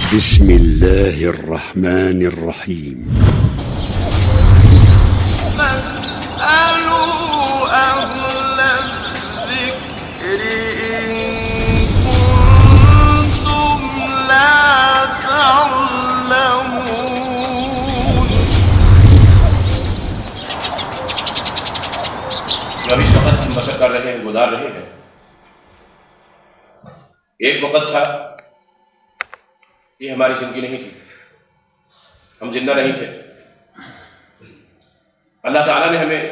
بسم الله الرحمن الرحيم. فاسألوا أهل الذكر إن كنتم لا تعلمون. اب اس وقت ہم بسر کر رہے ہیں، گزار رہے ہیں. ایک وقت تھا یہ ہماری زندگی نہیں تھی، ہم زندہ نہیں تھے. اللہ تعالیٰ نے ہمیں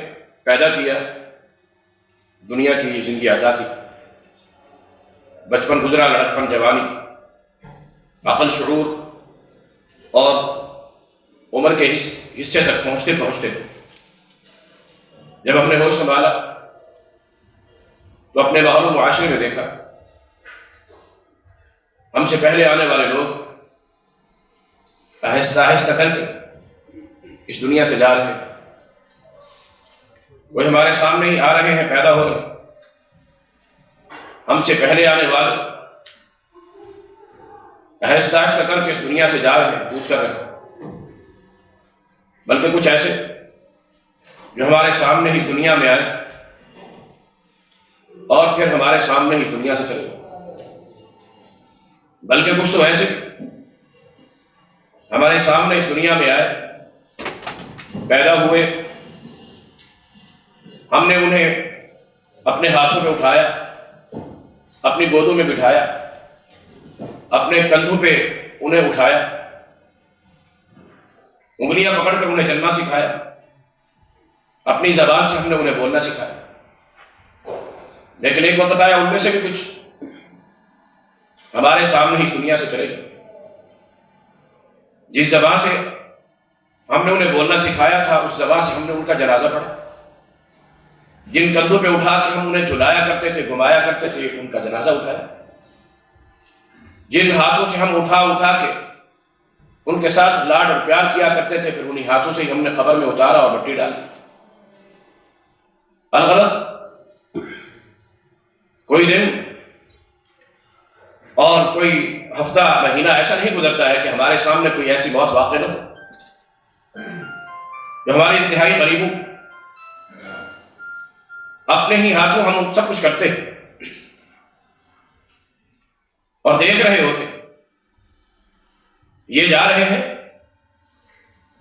پیدا کیا، دنیا کی زندگی عطا کی. بچپن گزرا، لڑکپن، جوانی، عقل، شعور اور عمر کے حصے تک پہنچتے پہنچتے جب ہم نے ہوش سنبھالا تو اپنے ماحول و معاشرے میں دیکھا ہم سے پہلے آنے والے لوگ آہستہ آہستہ کر کے اس دنیا سے جا رہے ہیں. وہ ہمارے سامنے ہی آ رہے ہیں، پیدا ہو رہے ہیں. ہم سے پہلے آنے والے آہستہ آہستہ کر کے اس دنیا سے جا رہے ہیں، کود کر رہے ہیں. بلکہ کچھ ایسے جو ہمارے سامنے ہی دنیا میں آئے اور پھر ہمارے سامنے ہی دنیا سے چلے گئے. بلکہ کچھ تو ایسے ہمارے سامنے اس دنیا میں آئے، پیدا ہوئے، ہم نے انہیں اپنے ہاتھوں میں اٹھایا، اپنی گودوں میں بٹھایا، اپنے کندھوں پہ انہیں اٹھایا، انگلیاں پکڑ کر انہیں چلنا سکھایا، اپنی زبان سے ہم نے انہیں بولنا سکھایا. لیکن ایک وقت آیا ان میں سے بھی کچھ ہمارے سامنے ہی اس دنیا سے چلے گئے. جس زبان سے ہم نے انہیں بولنا سکھایا تھا اس زبان سے ہم نے ان کا جنازہ پڑھا. جن کندھوں پہ اٹھا کے ہم انہیں جھلایا کرتے تھے، گھمایا کرتے تھے، ان کا جنازہ اٹھایا. جن ہاتھوں سے ہم اٹھا کے ان کے ساتھ لاڈ اور پیار کیا کرتے تھے، پھر انہی ہاتھوں سے ہی ہم نے قبر میں اتارا اور مٹی ڈالی. الغرض کوئی دن اور کوئی ہفتہ، مہینہ ایسا نہیں گزرتا ہے کہ ہمارے سامنے کوئی ایسی موت واقع نہ ہو جو ہماری انتہائی قریب ہو. اپنے ہی ہاتھوں ہم سب کچھ کرتے ہیں اور دیکھ رہے ہوتے یہ جا رہے ہیں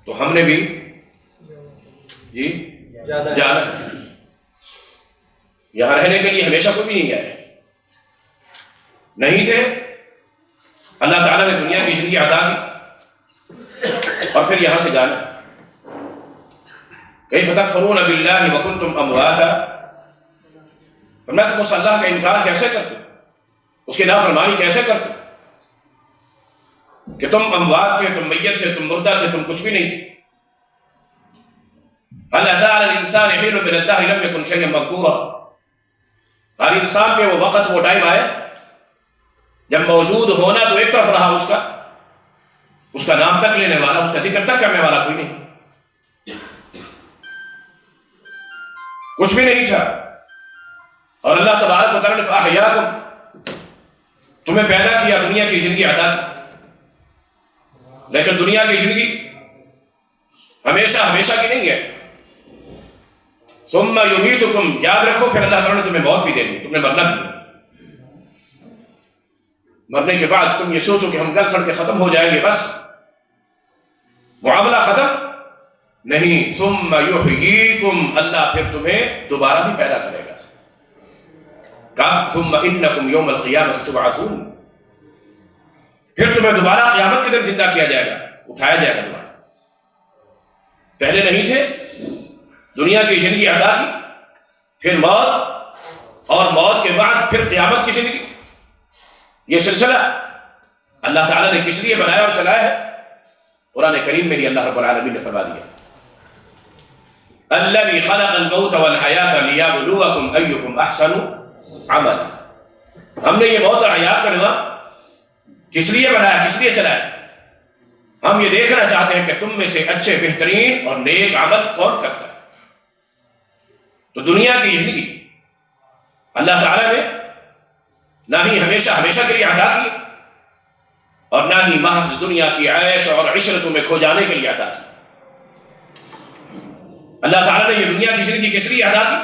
تو ہم نے بھی جانا ہے. یہاں رہنے کے لیے ہمیشہ کوئی بھی نہیں آئے، نہیں تھے. اللہ تعالیٰ نے دنیا کی زندگی عطا کی اور پھر یہاں سے جانا. کیف تکفرون باللہ وکنتم امواتا، فرمایا تم اس اللہ کا انکار کیسے کرتے، اس کی نافرمانی کیسے کرتے کہ تم اموات تھے، تم میت تھے، تم مردہ تھے، تم کچھ بھی نہیں تھے. هل أتى على الإنسان حين من الدهر لم يكن شيئا مذكورا، ہر انسان پہ وہ وقت، وہ ٹائم آیا جب موجود ہونا تو ایک طرف رہا، اس کا نام تک لینے والا، اس کا ذکر تک کرنے والا کوئی نہیں، کچھ بھی نہیں تھا. اور اللہ تبارک و تعالیٰ نے فأحیاکم، تمہیں پیدا کیا، دنیا کی زندگی عطا کی. لیکن دنیا کی زندگی ہمیشہ کی نہیں ہے. ثم یمیتکم، یاد رکھو پھر اللہ تعالیٰ نے تمہیں موت بھی دے دی، تم نے مرنا بھی. مرنے کے بعد تم یہ سوچو کہ ہم گل سڑ کے ختم ہو جائیں گے، بس معاملہ ختم نہیں. ثم یحییکم، اللہ پھر تمہیں دوبارہ بھی پیدا کرے گا. کب؟ ثم انکم یوم القیامۃ تبعثون، پھر تمہیں دوبارہ قیامت کے دن زندہ کیا جائے گا، اٹھایا جائے گا دوبارہ. پہلے نہیں تھے، دنیا کی زندگی عطا کی، پھر موت، اور موت کے بعد پھر قیامت کی زندگی. یہ سلسلہ اللہ تعالیٰ نے کس لیے بنایا اور چلایا ہے؟ قرآن کریم میں ہی اللہ رب العالمین نے فرما دیا، الذی خلق الموت والحیاۃ لیبلوکم ایکم احسن عملا. ہم نے یہ موت اور حیات کا نظام کس لیے بنایا، کس لیے چلایا؟ ہم یہ دیکھنا چاہتے ہیں کہ تم میں سے اچھے، بہترین اور نیک عمل کون کرتا ہے. تو دنیا کی زندگی اللہ تعالیٰ نے نہ ہی ہمیشہ کے لیے عطا کی اور نہ ہی محض دنیا کی عیش اور عشرتوں میں کھو جانے کے لیے عطا کی۔ اللہ تعالیٰ نے یہ دنیا کی زندگی کس لیے عطا کی؟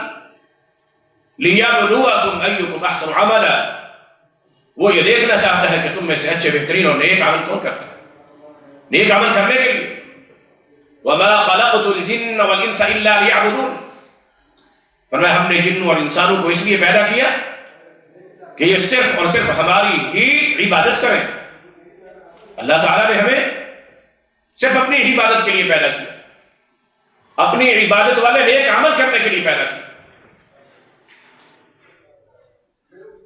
لِيَبْلُوَكُمْ أَيُّكُمْ أَحْسَنُ عَمَلًا، وہ یہ دیکھنا چاہتا ہے کہ تم میں سے اچھے بہترین اور نیک عمل کون کرتا ہے۔ نیک عمل کرنے کے لیے وَمَا خَلَقْتُ الْجِنَّ وَالْإِنسَ إِلَّا لِيَعْبُدُونَ، فرمایا ہم نے جنوں اور انسانوں کو اس لیے پیدا کیا کہ یہ صرف اور صرف ہماری ہی عبادت کریں۔ اللہ تعالیٰ نے ہمیں صرف اپنی عبادت کے لیے پیدا کیا، اپنی عبادت والے نیک عمل کرنے کے لیے پیدا کیا،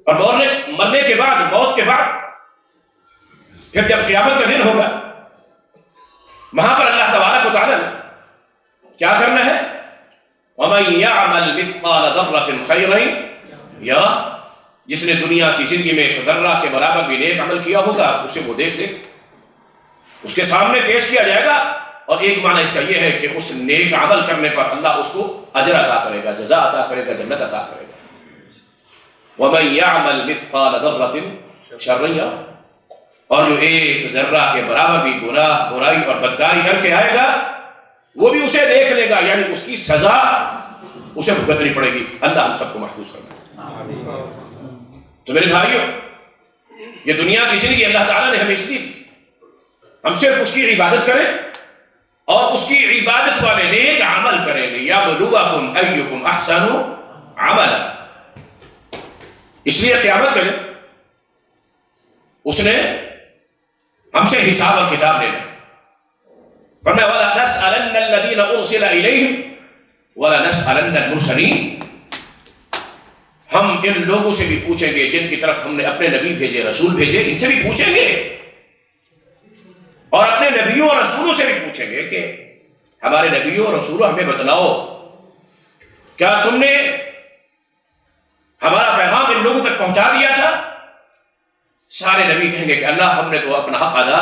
اور مرنے کے بعد، موت کے بعد، پھر جب قیامت کا دن ہوگا وہاں پر اللہ تبارک و تعالیٰ نے کیا کرنا ہے؟ وَمَن يَعْمَلْ مِثْقَالَ ذَرَّةٍ خَيْرًا يَرَهُ، جس نے دنیا کی زندگی میں ایک ذرہ کے برابر بھی نیک عمل کیا ہوگا اسے وہ دیکھ لے، اس کے سامنے پیش کیا جائے گا۔ اور ایک معنی اس کا یہ ہے کہ اس نیک عمل کرنے پر اللہ اس کو اجر عطا کرے گا، جزا عطا کرے گا، جنت عطا کرے گا۔ وَمَن يَعْمَلْ مِثْقَالَ ذَرَّةٍ شَرًّا يَرَهُ، اور جو ایک ذرہ کے برابر بھی گناہ، برائی اور بدکاری کر کے آئے گا وہ بھی اسے دیکھ لے گا، یعنی اس کی سزا اسے بھگتنی پڑے گی۔ اللہ ہم سب کو محفوظ کرنا۔ تو میرے بھائیوں، یہ دنیا کی زندگی اللہ تعالیٰ نے ہمیں اس لیے دی، ہم صرف اس کی عبادت کریں اور اس کی عبادت والے نیک عمل کریں گے۔ لِيَبْلُوَكُمْ أَيُّكُمْ أَحْسَنُ عَمَلًا، اس لیے قیامت کا دن اس نے ہم سے حساب اور کتاب لینا ہے۔ فرمایا وَلَنَسْأَلَنَّ الَّذِينَ أُرْسِلَ إِلَيْهِمْ وَلَنَسْأَلَنَّ الْمُرْسَلِينَ، ہم ان لوگوں سے بھی پوچھیں گے جن کی طرف ہم نے اپنے نبی بھیجے، رسول بھیجے، ان سے بھی پوچھیں گے، اور اپنے نبیوں اور رسولوں سے بھی پوچھیں گے کہ ہمارے نبیوں اور رسولوں ہمیں بتلاؤ کیا تم نے ہمارا پیغام ان لوگوں تک پہنچا دیا تھا؟ سارے نبی کہیں گے کہ اللہ ہم نے تو اپنا حق ادا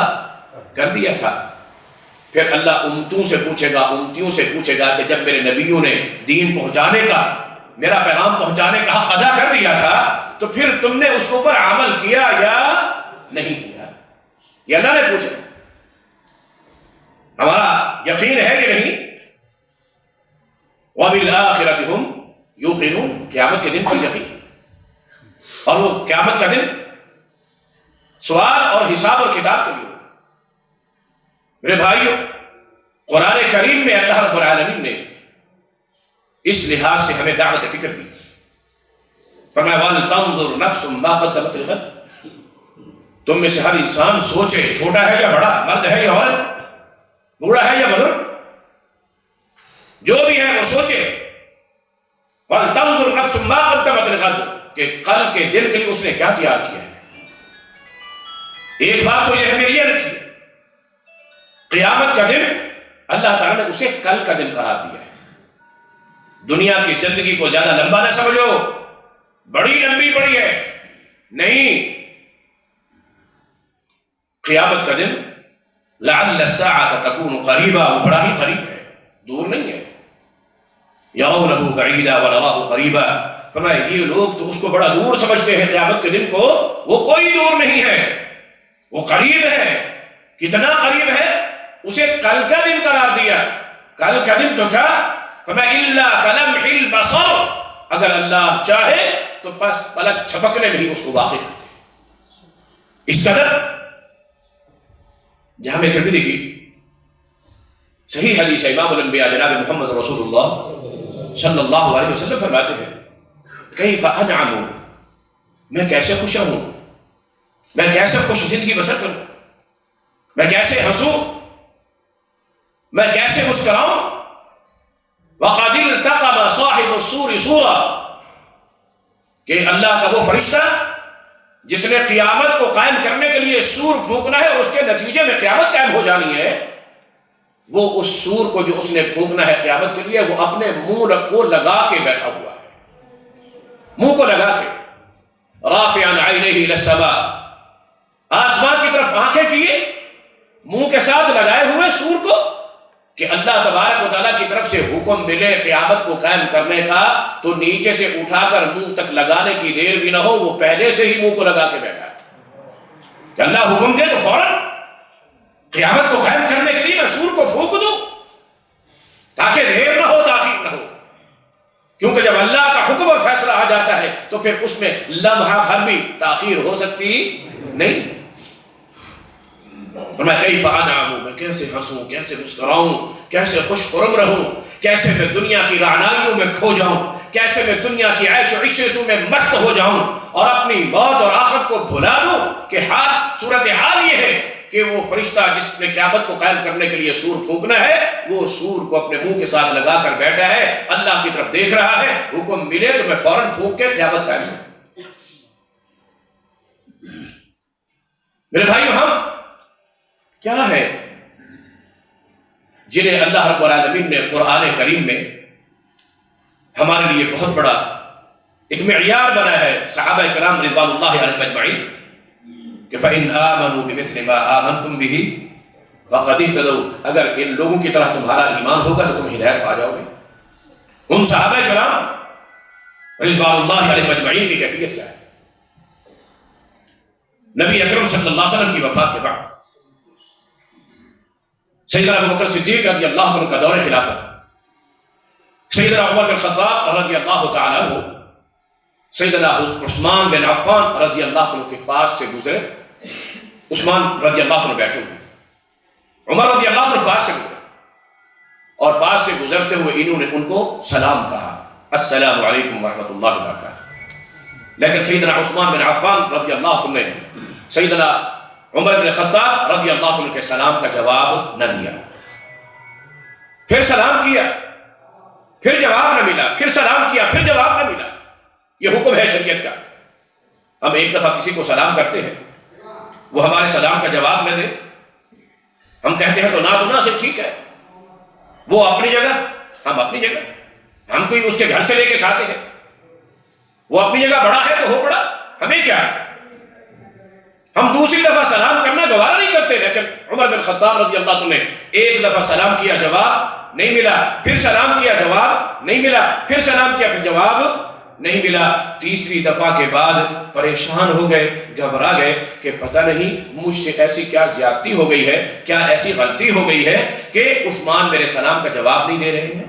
کر دیا تھا۔ پھر اللہ امتوں سے پوچھے گا، امتیوں سے پوچھے گا کہ جب میرے نبیوں نے دین پہنچانے کا، میرا پیغام پہنچانے کا حق ادا کر دیا تھا تو پھر تم نے اس کے اوپر عمل کیا یا نہیں کیا؟ یہ اللہ نے پوچھا۔ ہمارا یقین ہے کہ نہیں؟ وَبِالْآخِرَةِ هُمْ يُوقِنُونَ، قیامت کے دن پر یقین، اور وہ قیامت کا دن سوال اور حساب اور کتاب کے لیے۔ میرے بھائیوں، قرآن کریم میں اللہ رب العالمین نے اس لحاظ سے ہمیں دعوت فکر دی۔ فرمایا وَلْتَنظُرْ نَفْسٌ مَا قَدَّمَتْ لِغَدٍ، تم میں سے ہر انسان سوچے، چھوٹا ہے یا بڑا، مرد ہے یا عورت، بوڑھا ہے یا بزرگ، جو بھی ہے وہ سوچے۔ وَلْتَنظُرْ نَفْسٌ مَا قَدَّمَتْ لِغَدٍ، کہ کل کے دن کے لیے اس نے کیا تیار کیا ہے۔ ایک بات تو یہ ہمیں یہ رکھی، قیامت کا دن اللہ تعالیٰ نے اسے کل کا دن قرار دیا ہے۔ دنیا کی زندگی کو زیادہ لمبا نہ سمجھو، بڑی لمبی پڑی ہے، نہیں، قیامت کا دن لعل الساعة تكون قریبا، وہ بڑا ہی قریب ہے، دور نہیں ہے۔ يرونه بعیدا ونراه قریبا، فرمایا یہ لوگ تو اس کو بڑا دور سمجھتے ہیں قیامت کے دن کو، وہ کوئی دور نہیں ہے، وہ قریب ہے۔ کتنا قریب ہے؟ اسے کل کا دن قرار دیا۔ کل کا دن تو کیا؟ فرمایا الا کلمح البصر، اگر اللہ چاہے تو بس پلک چھپکنے میں ہی اس کو واقع کرتے۔ اس قدر جامع ترمذی کی صحیح حدیث ہے، امام الانبیاء جناب محمد رسول اللہ صلی اللہ علیہ وسلم فرماتے ہیں کیف انعم، میں کیسے خوش رہوں، میں کیسے خوش زندگی بسر کروں، میں کیسے ہنسوں، میں کیسے مسکراؤں۔ وقد التقم صاحب الصور صورا، کہ اللہ کا وہ فرشتہ جس نے قیامت کو قائم کرنے کے لیے سور پھونکنا ہے اور اس کے نتیجے میں قیامت قائم ہو جانی ہے، وہ اس سور کو جو اس نے پھونکنا ہے قیامت کے لیے، وہ اپنے منہ کو لگا کے بیٹھا ہوا ہے، منہ کو لگا کے، رافعا عینیہ الی السماء، آسمان کی طرف آنکھیں کیے، منہ کے ساتھ لگائے ہوئے سور کو، کہ اللہ تبارک و تعالیٰ کی طرف سے حکم ملے قیامت کو قائم کرنے کا تو نیچے سے اٹھا کر منہ تک لگانے کی دیر بھی نہ ہو، وہ پہلے سے ہی منہ کو لگا کے بیٹھا ہے کہ اللہ حکم دے تو فوراً قیامت کو قائم کرنے کے لیے میں سور کو پھونک دوں تاکہ دیر نہ ہو تاخیر نہ ہو، کیونکہ جب اللہ کا حکم اور فیصلہ آ جاتا ہے تو پھر اس میں لمحہ بھر بھی تاخیر ہو سکتی نہیں۔ اور میں کیف انعم، میں کیسے ہنسوں، کیسے مسکراؤں، کیسے خوش خرم رہوں، کیسے میں دنیا کی رعنائیوں میں کھو جاؤں، کیسے میں دنیا کی عیش و عشرتوں میں مست ہو جاؤں اور اپنی موت اور آخرت کو بھلا دوں کہ صورتحال یہ ہے کہ وہ فرشتہ جس نے قیامت کو قائم کرنے کے لیے سور پھونکنا ہے وہ سور کو اپنے منہ کے ساتھ لگا کر بیٹھا ہے، اللہ کی طرف دیکھ رہا ہے، حکم ملے تو میں فوراً پھونک کے قیامت قائم ہوں۔ میرے بھائیو، ہم کیا ہے جنہیں اللہ رب العالمین نے قرآن کریم میں ہمارے لیے بہت بڑا ایک معیار بنا ہے، صحابہ کرام رضوان اللہ علیہم اجمعین، کہ فَإِنْ آمَنُوا بِمِثْلِ مَا آمَنْتُمْ بِهِ فَقَدِ اهْتَدَوْا، اگر ان لوگوں کی طرح تمہارا ایمان ہوگا تو تم ہدایت پا جاؤ گے۔ ان صحابہ کرام رضوان اللہ علیہم اجمعین کی کیفیت کیا ہے؟ نبی اکرم صلی اللہ علیہ وسلم کی وفات کے بعد سیدنا ابو بکر صدیق رضی اللہ عنہ کا دور خلافت، سیدنا عمر بن خطاب رضی اللہ تعالیٰ عنہ سیدنا عثمان بن عفان رضی اللہ عنہ کے پاس سے گزرے، عثمان رضی اللہ عنہ بیٹھے ہوئے، عمر رضی اللہ عنہ پاس سے گزرے اور پاس سے گزرتے ہوئے انہوں نے ان کو سلام کہا، السلام علیکم ورحمۃ اللہ وبرکاتہ، لیکن سیدنا عثمان بن عفان رضی اللہ عنہ نے سیدنا عمر بن خطاب رضی اللہ عنہ کے سلام کا جواب نہ دیا، پھر سلام کیا، پھر جواب نہ ملا، پھر سلام کیا، پھر جواب نہ ملا۔ یہ حکم ہے شریعت کا، ہم ایک دفعہ کسی کو سلام کرتے ہیں، وہ ہمارے سلام کا جواب نہ دے، ہم کہتے ہیں تو نہ سے ٹھیک ہے، وہ اپنی جگہ ہم اپنی جگہ، ہم کوئی اس کے گھر سے لے کے کھاتے ہیں، وہ اپنی جگہ بڑا ہے تو ہو بڑا، ہمیں کیا ہے، ہم دوسری دفعہ سلام کرنا گوارا نہیں کرتے، لیکن عمر بن خطاب رضی اللہ عنہ نے ایک دفعہ سلام کیا، جواب نہیں ملا، پھر سلام کیا، جواب نہیں ملا، پھر سلام کیا، پھر جواب نہیں ملا، تیسری دفعہ کے بعد پریشان ہو گئے، گھبرا گئے کہ پتہ نہیں مجھ سے ایسی کیا زیادتی ہو گئی ہے، کیا ایسی غلطی ہو گئی ہے کہ عثمان میرے سلام کا جواب نہیں دے رہے ہیں،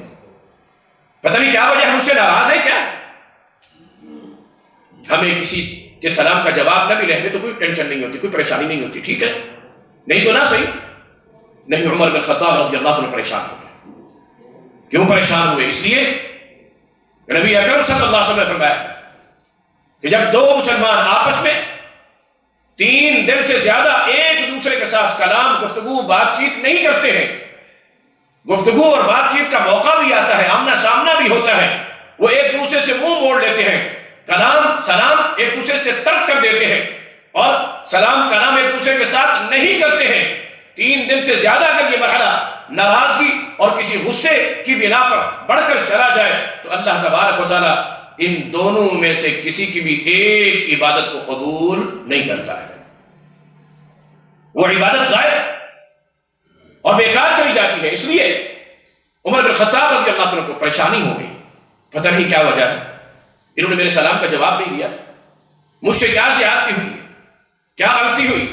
پتہ نہیں کیا وجہ، ہم اس سے ناراض ہیں کیا؟ ہمیں کسی کے سلام کا جواب نہ ملے تو کوئی ٹینشن نہیں ہوتی، کوئی پریشانی نہیں ہوتی، ٹھیک ہے، نہیں تو نہ صحیح، نہیں عمر بن خطاب رضی اللہ عنہ پریشان ہو گئے۔ کیوں پریشان ہوئے؟ اس لیے نبی اکرم صلی اللہ علیہ وسلم نے فرمایا کہ جب دو مسلمان آپس میں 3 دن سے زیادہ ایک دوسرے کے ساتھ کلام، گفتگو، بات چیت نہیں کرتے ہیں، گفتگو اور بات چیت کا موقع بھی آتا ہے، آمنا سامنا بھی ہوتا ہے، وہ ایک دوسرے سے منہ موڑ لیتے ہیں، کلام سلام ایک دوسرے سے ترک کر دیتے ہیں اور سلام کلام ایک دوسرے کے ساتھ نہیں کرتے ہیں، 3 دن سے زیادہ اگر یہ مرحلہ ناراضگی اور کسی غصے کی بنا پر بڑھ کر چلا جائے تو اللہ تبارک و تعالیٰ ان دونوں میں سے کسی کی بھی ایک عبادت کو قبول نہیں کرتا ہے، وہ عبادت ضائع اور بیکار چلی جاتی ہے۔ اس لیے عمر بن خطاب رضی اللہ عنہ کو پریشانی ہو گئی، پتہ نہیں کیا وجہ ہے، انہوں نے میرے سلام کا جواب نہیں دیا، مجھ سے کیا زیادتی ہوئی، کیا غلطی ہوئی؟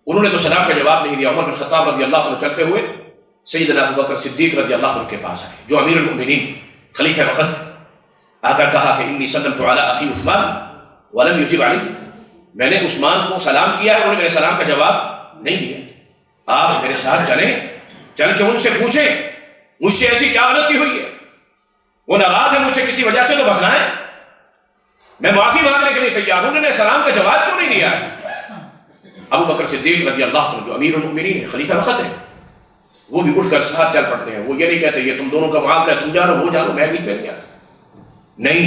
انہوں نے تو سلام کا جواب نہیں دیا۔ عمر بن خطاب رضی اللہ عنہ چلتے ہوئے سیدنا ابو بکر صدیق رضی اللہ عنہ کے پاس آئے، جو امیر المؤمنین خلیفہ وقت، آ کر کہا کہ انی سلمت علی اخی عثمان ولم یجب علی، میں نے عثمان کو سلام کیا ہے، انہوں نے میرے سلام کا جواب نہیں دیا، آپ میرے ساتھ چلیں، چل کے ان سے پوچھیں مجھ سے ایسی کیا غلطی ہوئی ہے، وہ ناراض ہے مجھ سے کسی وجہ سے تو بتلائیں، میں معافی مانگنے کے لیے تیار ہوں، انہوں نے سلام کا جواب کیوں نہیں دیا؟ ابو بکر صدیق رضی اللہ عنہ جو امیر المؤمنین خلیفہ وقت ہے، وہ بھی اٹھ کر ساتھ چل پڑتے ہیں، وہ یہ نہیں کہتے یہ تم دونوں کا معاملہ ہے، تم جانو وہ جانو، میں نہیں پہن جاتا، نہیں،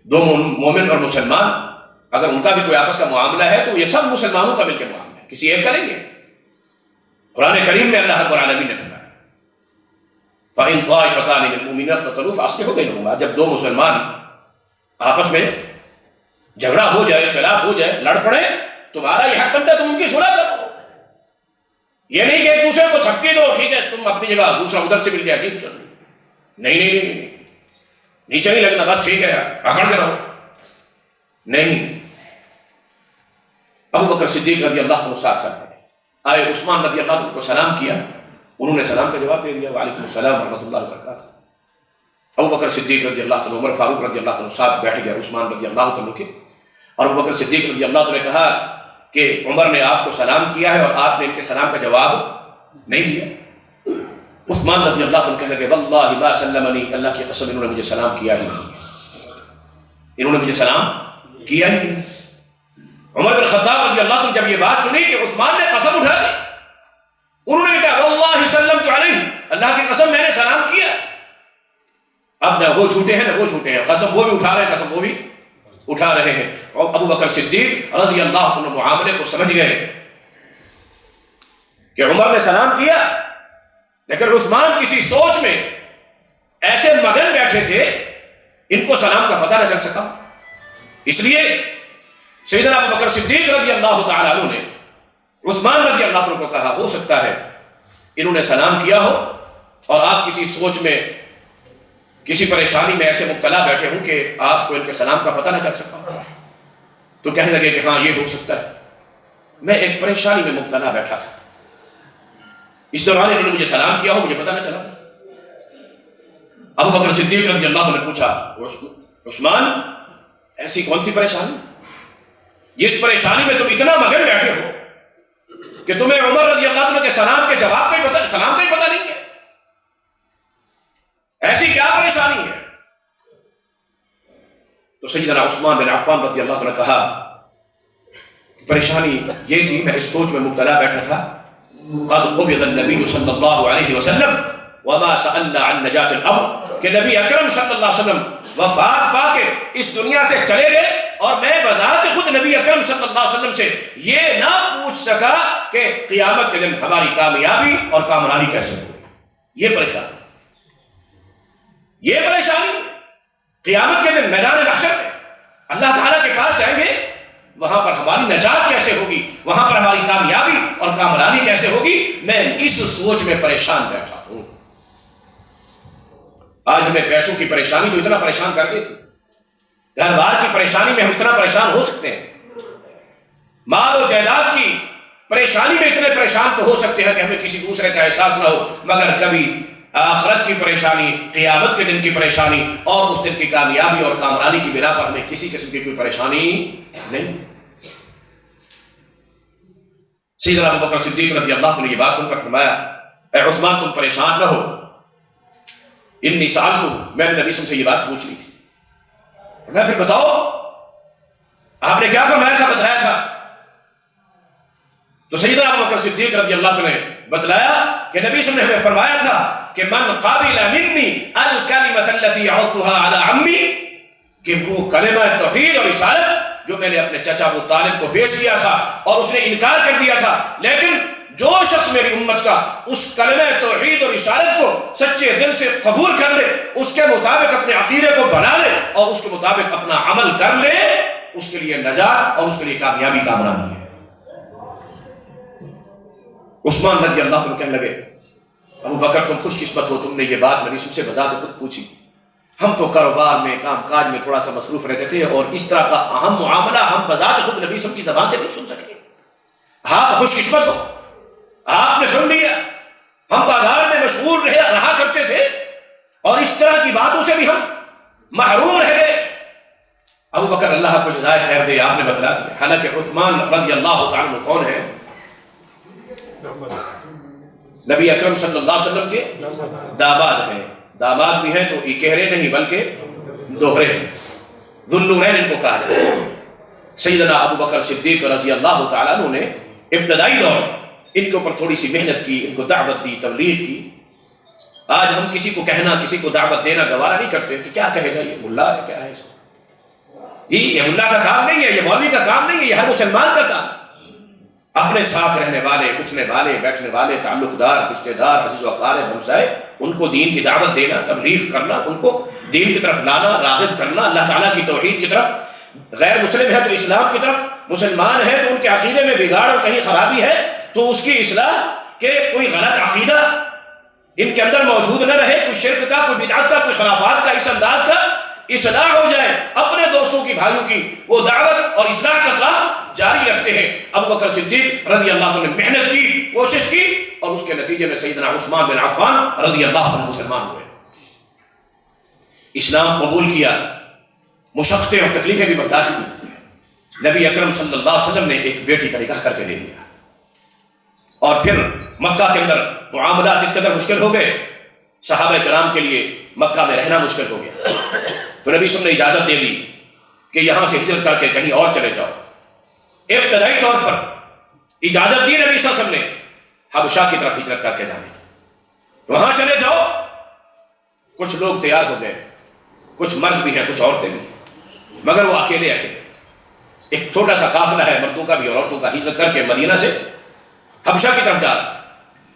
دو مومن اور مسلمان اگر ان کا بھی کوئی آپس کا معاملہ ہے تو یہ سب مسلمانوں کا مل کے معاملہ ہے، کسی ایک کریں گے؟ قرآن کریم میں اللہ رب العالمین نے فرمایا فَإِن طَائِفَتَانِ مِنَ الْمُؤْمِنِينَ اقْتَتَلُوا فَأَصْلِحُوا بَيْنَهُمَا، جب دو مسلمان آپس میں جھگڑا ہو جائے، اختلاف ہو جائے، لڑ پڑے، تمہارا یہ حق بنتا ہے تم ان کی صلح کرو، یہ نہیں کہ ایک دوسرے کو تھپکی دو، ٹھیک ہے تم اپنی جگہ، دوسرا ادھر سے مل جائے، ٹھیک چلو، نہیں، نیچے نہیں لگنا، بس ٹھیک ہے پکڑ کے رہو، نہیں، ابو بکر صدیق رضی اللہ عنہ ساتھ چلتے ہیں. آئے عثمان رضی اللہ عنہ کو سلام کیا, انہوں نے سلام کا جواب دے دیا, وعلیکم السلام ورحمۃ اللہ وبرکاتہ. ابو بکر صدیق رضی اللہ عنہ, عمر فاروق رضی اللہ عنہ ساتھ بیٹھ گئے عثمان رضی اللہ عنہ کے, اور ابو بکر صدیق رضی اللہ عنہ نے کہا کہ عمر نے آپ کو سلام کیا ہے اور آپ نے ان کے سلام کا جواب نہیں دیا. عثمان رضی اللہ عنہ کہنے لگے واللہ ما سلمنی, اللہ کی قسم انہوں نے مجھے سلام کیا ہی نہیں, انہوں نے مجھے سلام کیا ہی نہیں. عمر بن خطاب رضی اللہ عنہ جب یہ بات سنی کہ عثمان نے قسم اٹھا لی, انہوں نے کہا واللہ سلمت علیہ, اللہ کی قسم میں نے سلام کیا. اب نہ وہ جھوٹے ہیں نہ وہ جھوٹے ہیں, قسم وہ بھی اٹھا رہے ہیں, قسم وہ بھی اٹھا رہے ہیں. اور ابو بکر صدیق رضی اللہ عنہ معاملے کو سمجھ گئے کہ عمر نے سلام کیا, لیکن عثمان کسی سوچ میں ایسے مگن بیٹھے تھے ان کو سلام کا پتہ نہ چل سکا. اس لیے سیدنا ابو بکر صدیق رضی اللہ تعالیٰ عنہ نے عثمان رضی اللہ عنہ کو کہا ہو سکتا ہے انہوں نے سلام کیا ہو اور آپ کسی سوچ میں کسی پریشانی میں ایسے مبتلا بیٹھے ہوں کہ آپ کو ان کے سلام کا پتہ نہ چل سکا. تو کہنے لگے کہ ہاں یہ ہو سکتا ہے, میں ایک پریشانی میں مبتلا بیٹھا تھا, اس دوران انہوں نے مجھے سلام کیا ہو, مجھے پتہ نہ چلا. ابو بکر صدیق رضی اللہ عنہ نے پوچھا عثمان ایسی کون سی پریشانی جس پریشانی میں تم اتنا مگن بیٹھے ہو کہ تمہیں عمر رضی اللہ عنہ کے سلام کے جواب کا ہی پتہ نہیں ہے, ایسی کیا پریشانی ہے؟ تو سیدنا عثمان بن عفان رضی اللہ عنہ نے کہا پریشانی یہ تھی, میں اس سوچ میں مبتلا بیٹھا تھا قد قبض النبی صلی اللہ علیہ وسلم وما سألنا عن نجات الامر, کہ نبی اکرم صلی اللہ علیہ وسلم وفات پا کے اس دنیا سے چلے گئے اور میں بذات خود نبی اکرم صلی اللہ علیہ وسلم سے یہ نہ پوچھ سکا کہ قیامت کے دن ہماری کامیابی اور کامرانی کیسے ہوگی. یہ پریشانی قیامت کے دن میدان محشر میں اللہ تعالیٰ کے پاس جائیں گے, وہاں پر ہماری نجات کیسے ہوگی, وہاں پر ہماری کامیابی اور کامرانی کیسے ہوگی, میں اس سوچ میں پریشان بیٹھا ہوں. آج ہمیں پیسوں کی پریشانی تو اتنا پریشان کر دیتی, گھر بار کی پریشانی میں ہم اتنا پریشان ہو سکتے ہیں, مال و جائیداد کی پریشانی میں اتنے پریشان تو ہو سکتے ہیں کہ ہمیں کسی دوسرے کا احساس نہ ہو, مگر کبھی آخرت کی پریشانی, قیامت کے دن کی پریشانی اور اس دن کی کامیابی اور کامرانی کی بنا پر ہمیں کسی قسم کی کوئی پریشانی نہیں. سیدنا ابو بکر صدیق رضی اللہ عنہ نے یہ بات سن کر فرمایا اے عثمان تم پریشان نہ ہو, انی سألتم, میں نے نبی صلی اللہ علیہ وسلم سے یہ بات پوچھ لی تھی. میں پھر بتاؤ آپ نے کیا فرمایا تھا, بتلایا تھا. تو سیدنا ابو بکر صدیق رضی اللہ عنہ نے بتلایا کہ نبی صلی اللہ علیہ وسلم نے فرمایا تھا کہ من قبل منی الکلمۃ التي عرضتها على عمی, کہ وہ کلمہ توحید اور رسالت جو میں نے اپنے چچا ابو طالب کو پیش کیا تھا اور اس نے انکار کر دیا تھا, لیکن جو شخص میری امت کا اس کلمہ توحید اور رسالت کو سچے دل سے قبول کر لے, اس کے مطابق اپنے عقیدے کو بنا لے اور اس کے مطابق اپنا عمل کر لے, اس کے لیے نجات اور اس کے لیے کامیابی کامرانی ہے. عثمان رضی اللہ عنہ کہنے لگے ابو بکر تم خوش قسمت ہو, تم نے یہ بات نبی سے بذات خود پوچھی. ہم تو کاروبار میں کام کاج میں تھوڑا سا مصروف رہتے تھے اور اس طرح کا اہم معاملہ ہم بذات خود نبی کی زبان سے نہیں سن سکے. آپ خوش قسمت ہو, آپ نے سن لیا. ہم بازار میں مشغول رہا کرتے تھے اور اس طرح کی باتوں سے بھی ہم محروم رہ گئے. ابو بکر اللہ کو جزائے خیر دے, آپ نے بتلا دیا. حالانکہ عثمان رضی اللہ تعالیٰ عنہ کون ہے؟ نبی اکرم صلی اللہ علیہ وسلم کے داماد ہیں. داماد بھی ہیں تو اکہرے نہیں بلکہ دوہرے ہیں, ذو النورین ان کو کہا جاتا ہے. سیدنا ابو بکر صدیق رضی اللہ تعالیٰ عنہ نے ابتدائی دور ان کے اوپر تھوڑی سی محنت کی, ان کو دعوت دی, تبلیغ کی. آج ہم کسی کو کہنا, کسی کو دعوت دینا گوارا نہیں کرتے کہ کیا کہے گا یہ ملا ہے, کیا ہے اس کو, یہ ملا کا کام نہیں ہے, یہ مولوی کا کام نہیں ہے, یہ ہر مسلمان کا کام. اپنے ساتھ رہنے والے, اٹھنے والے, بیٹھنے والے, تعلق دار, رشتے دار, عزیز و اقارب, ہمسائے, ان کو دین کی دعوت دینا, تبلیغ کرنا, ان کو دین کی طرف لانا, راغب کرنا, اللہ تعالیٰ کی توحید کی طرف. غیر مسلم ہے تو اسلام کی طرف, مسلمان ہے تو ان کے عقیدے میں بگاڑ اور کہیں خرابی ہے تو اس کی اصلاح, کہ کوئی غلط عقیدہ ان کے اندر موجود نہ رہے, کوئی شرک کا, کوئی بدعت کا, کوئی خرافات کا, اس انداز کا اصلاح ہو جائے، اپنے دوستوں کی بھائیوں کی وہ دعوت اور اصلاح کا کام جاری رکھتے ہیں۔ ابو بکر صدیق رضی اللہ عنہ نے محنت کی، کوشش کی، اور اس کے نتیجے میں سیدنا عثمان بن عفان رضی اللہ عنہ مسلمان ہوئے، اسلام قبول کیا، مشقتیں اور تکلیفیں بھی برداشت کی۔ نبی اکرم صلی اللہ علیہ وسلم نے ایک بیٹی کا نکاح کر کے دے دیا، اور پھر مکہ کے اندر معاملات اس قدر مشکل ہو گئے، صحابہ کرام کے لیے مکہ میں رہنا مشکل ہو گیا، تو نبی صلی اللہ علیہ وسلم نے اجازت دے دی کہ یہاں سے ہجرت کر کے کہیں اور چلے جاؤ۔ ابتدائی طور پر اجازت دی نبی صلی اللہ علیہ وسلم نے حبشہ کی طرف ہجرت کر کے جانے، وہاں چلے جاؤ۔ کچھ لوگ تیار ہو گئے، کچھ مرد بھی ہیں، کچھ عورتیں بھی، مگر وہ اکیلے ایک چھوٹا سا قافلہ ہے مردوں کا بھی اور عورتوں کا، ہجرت کر کے مدینہ سے حبشہ کی طرف جا رہا۔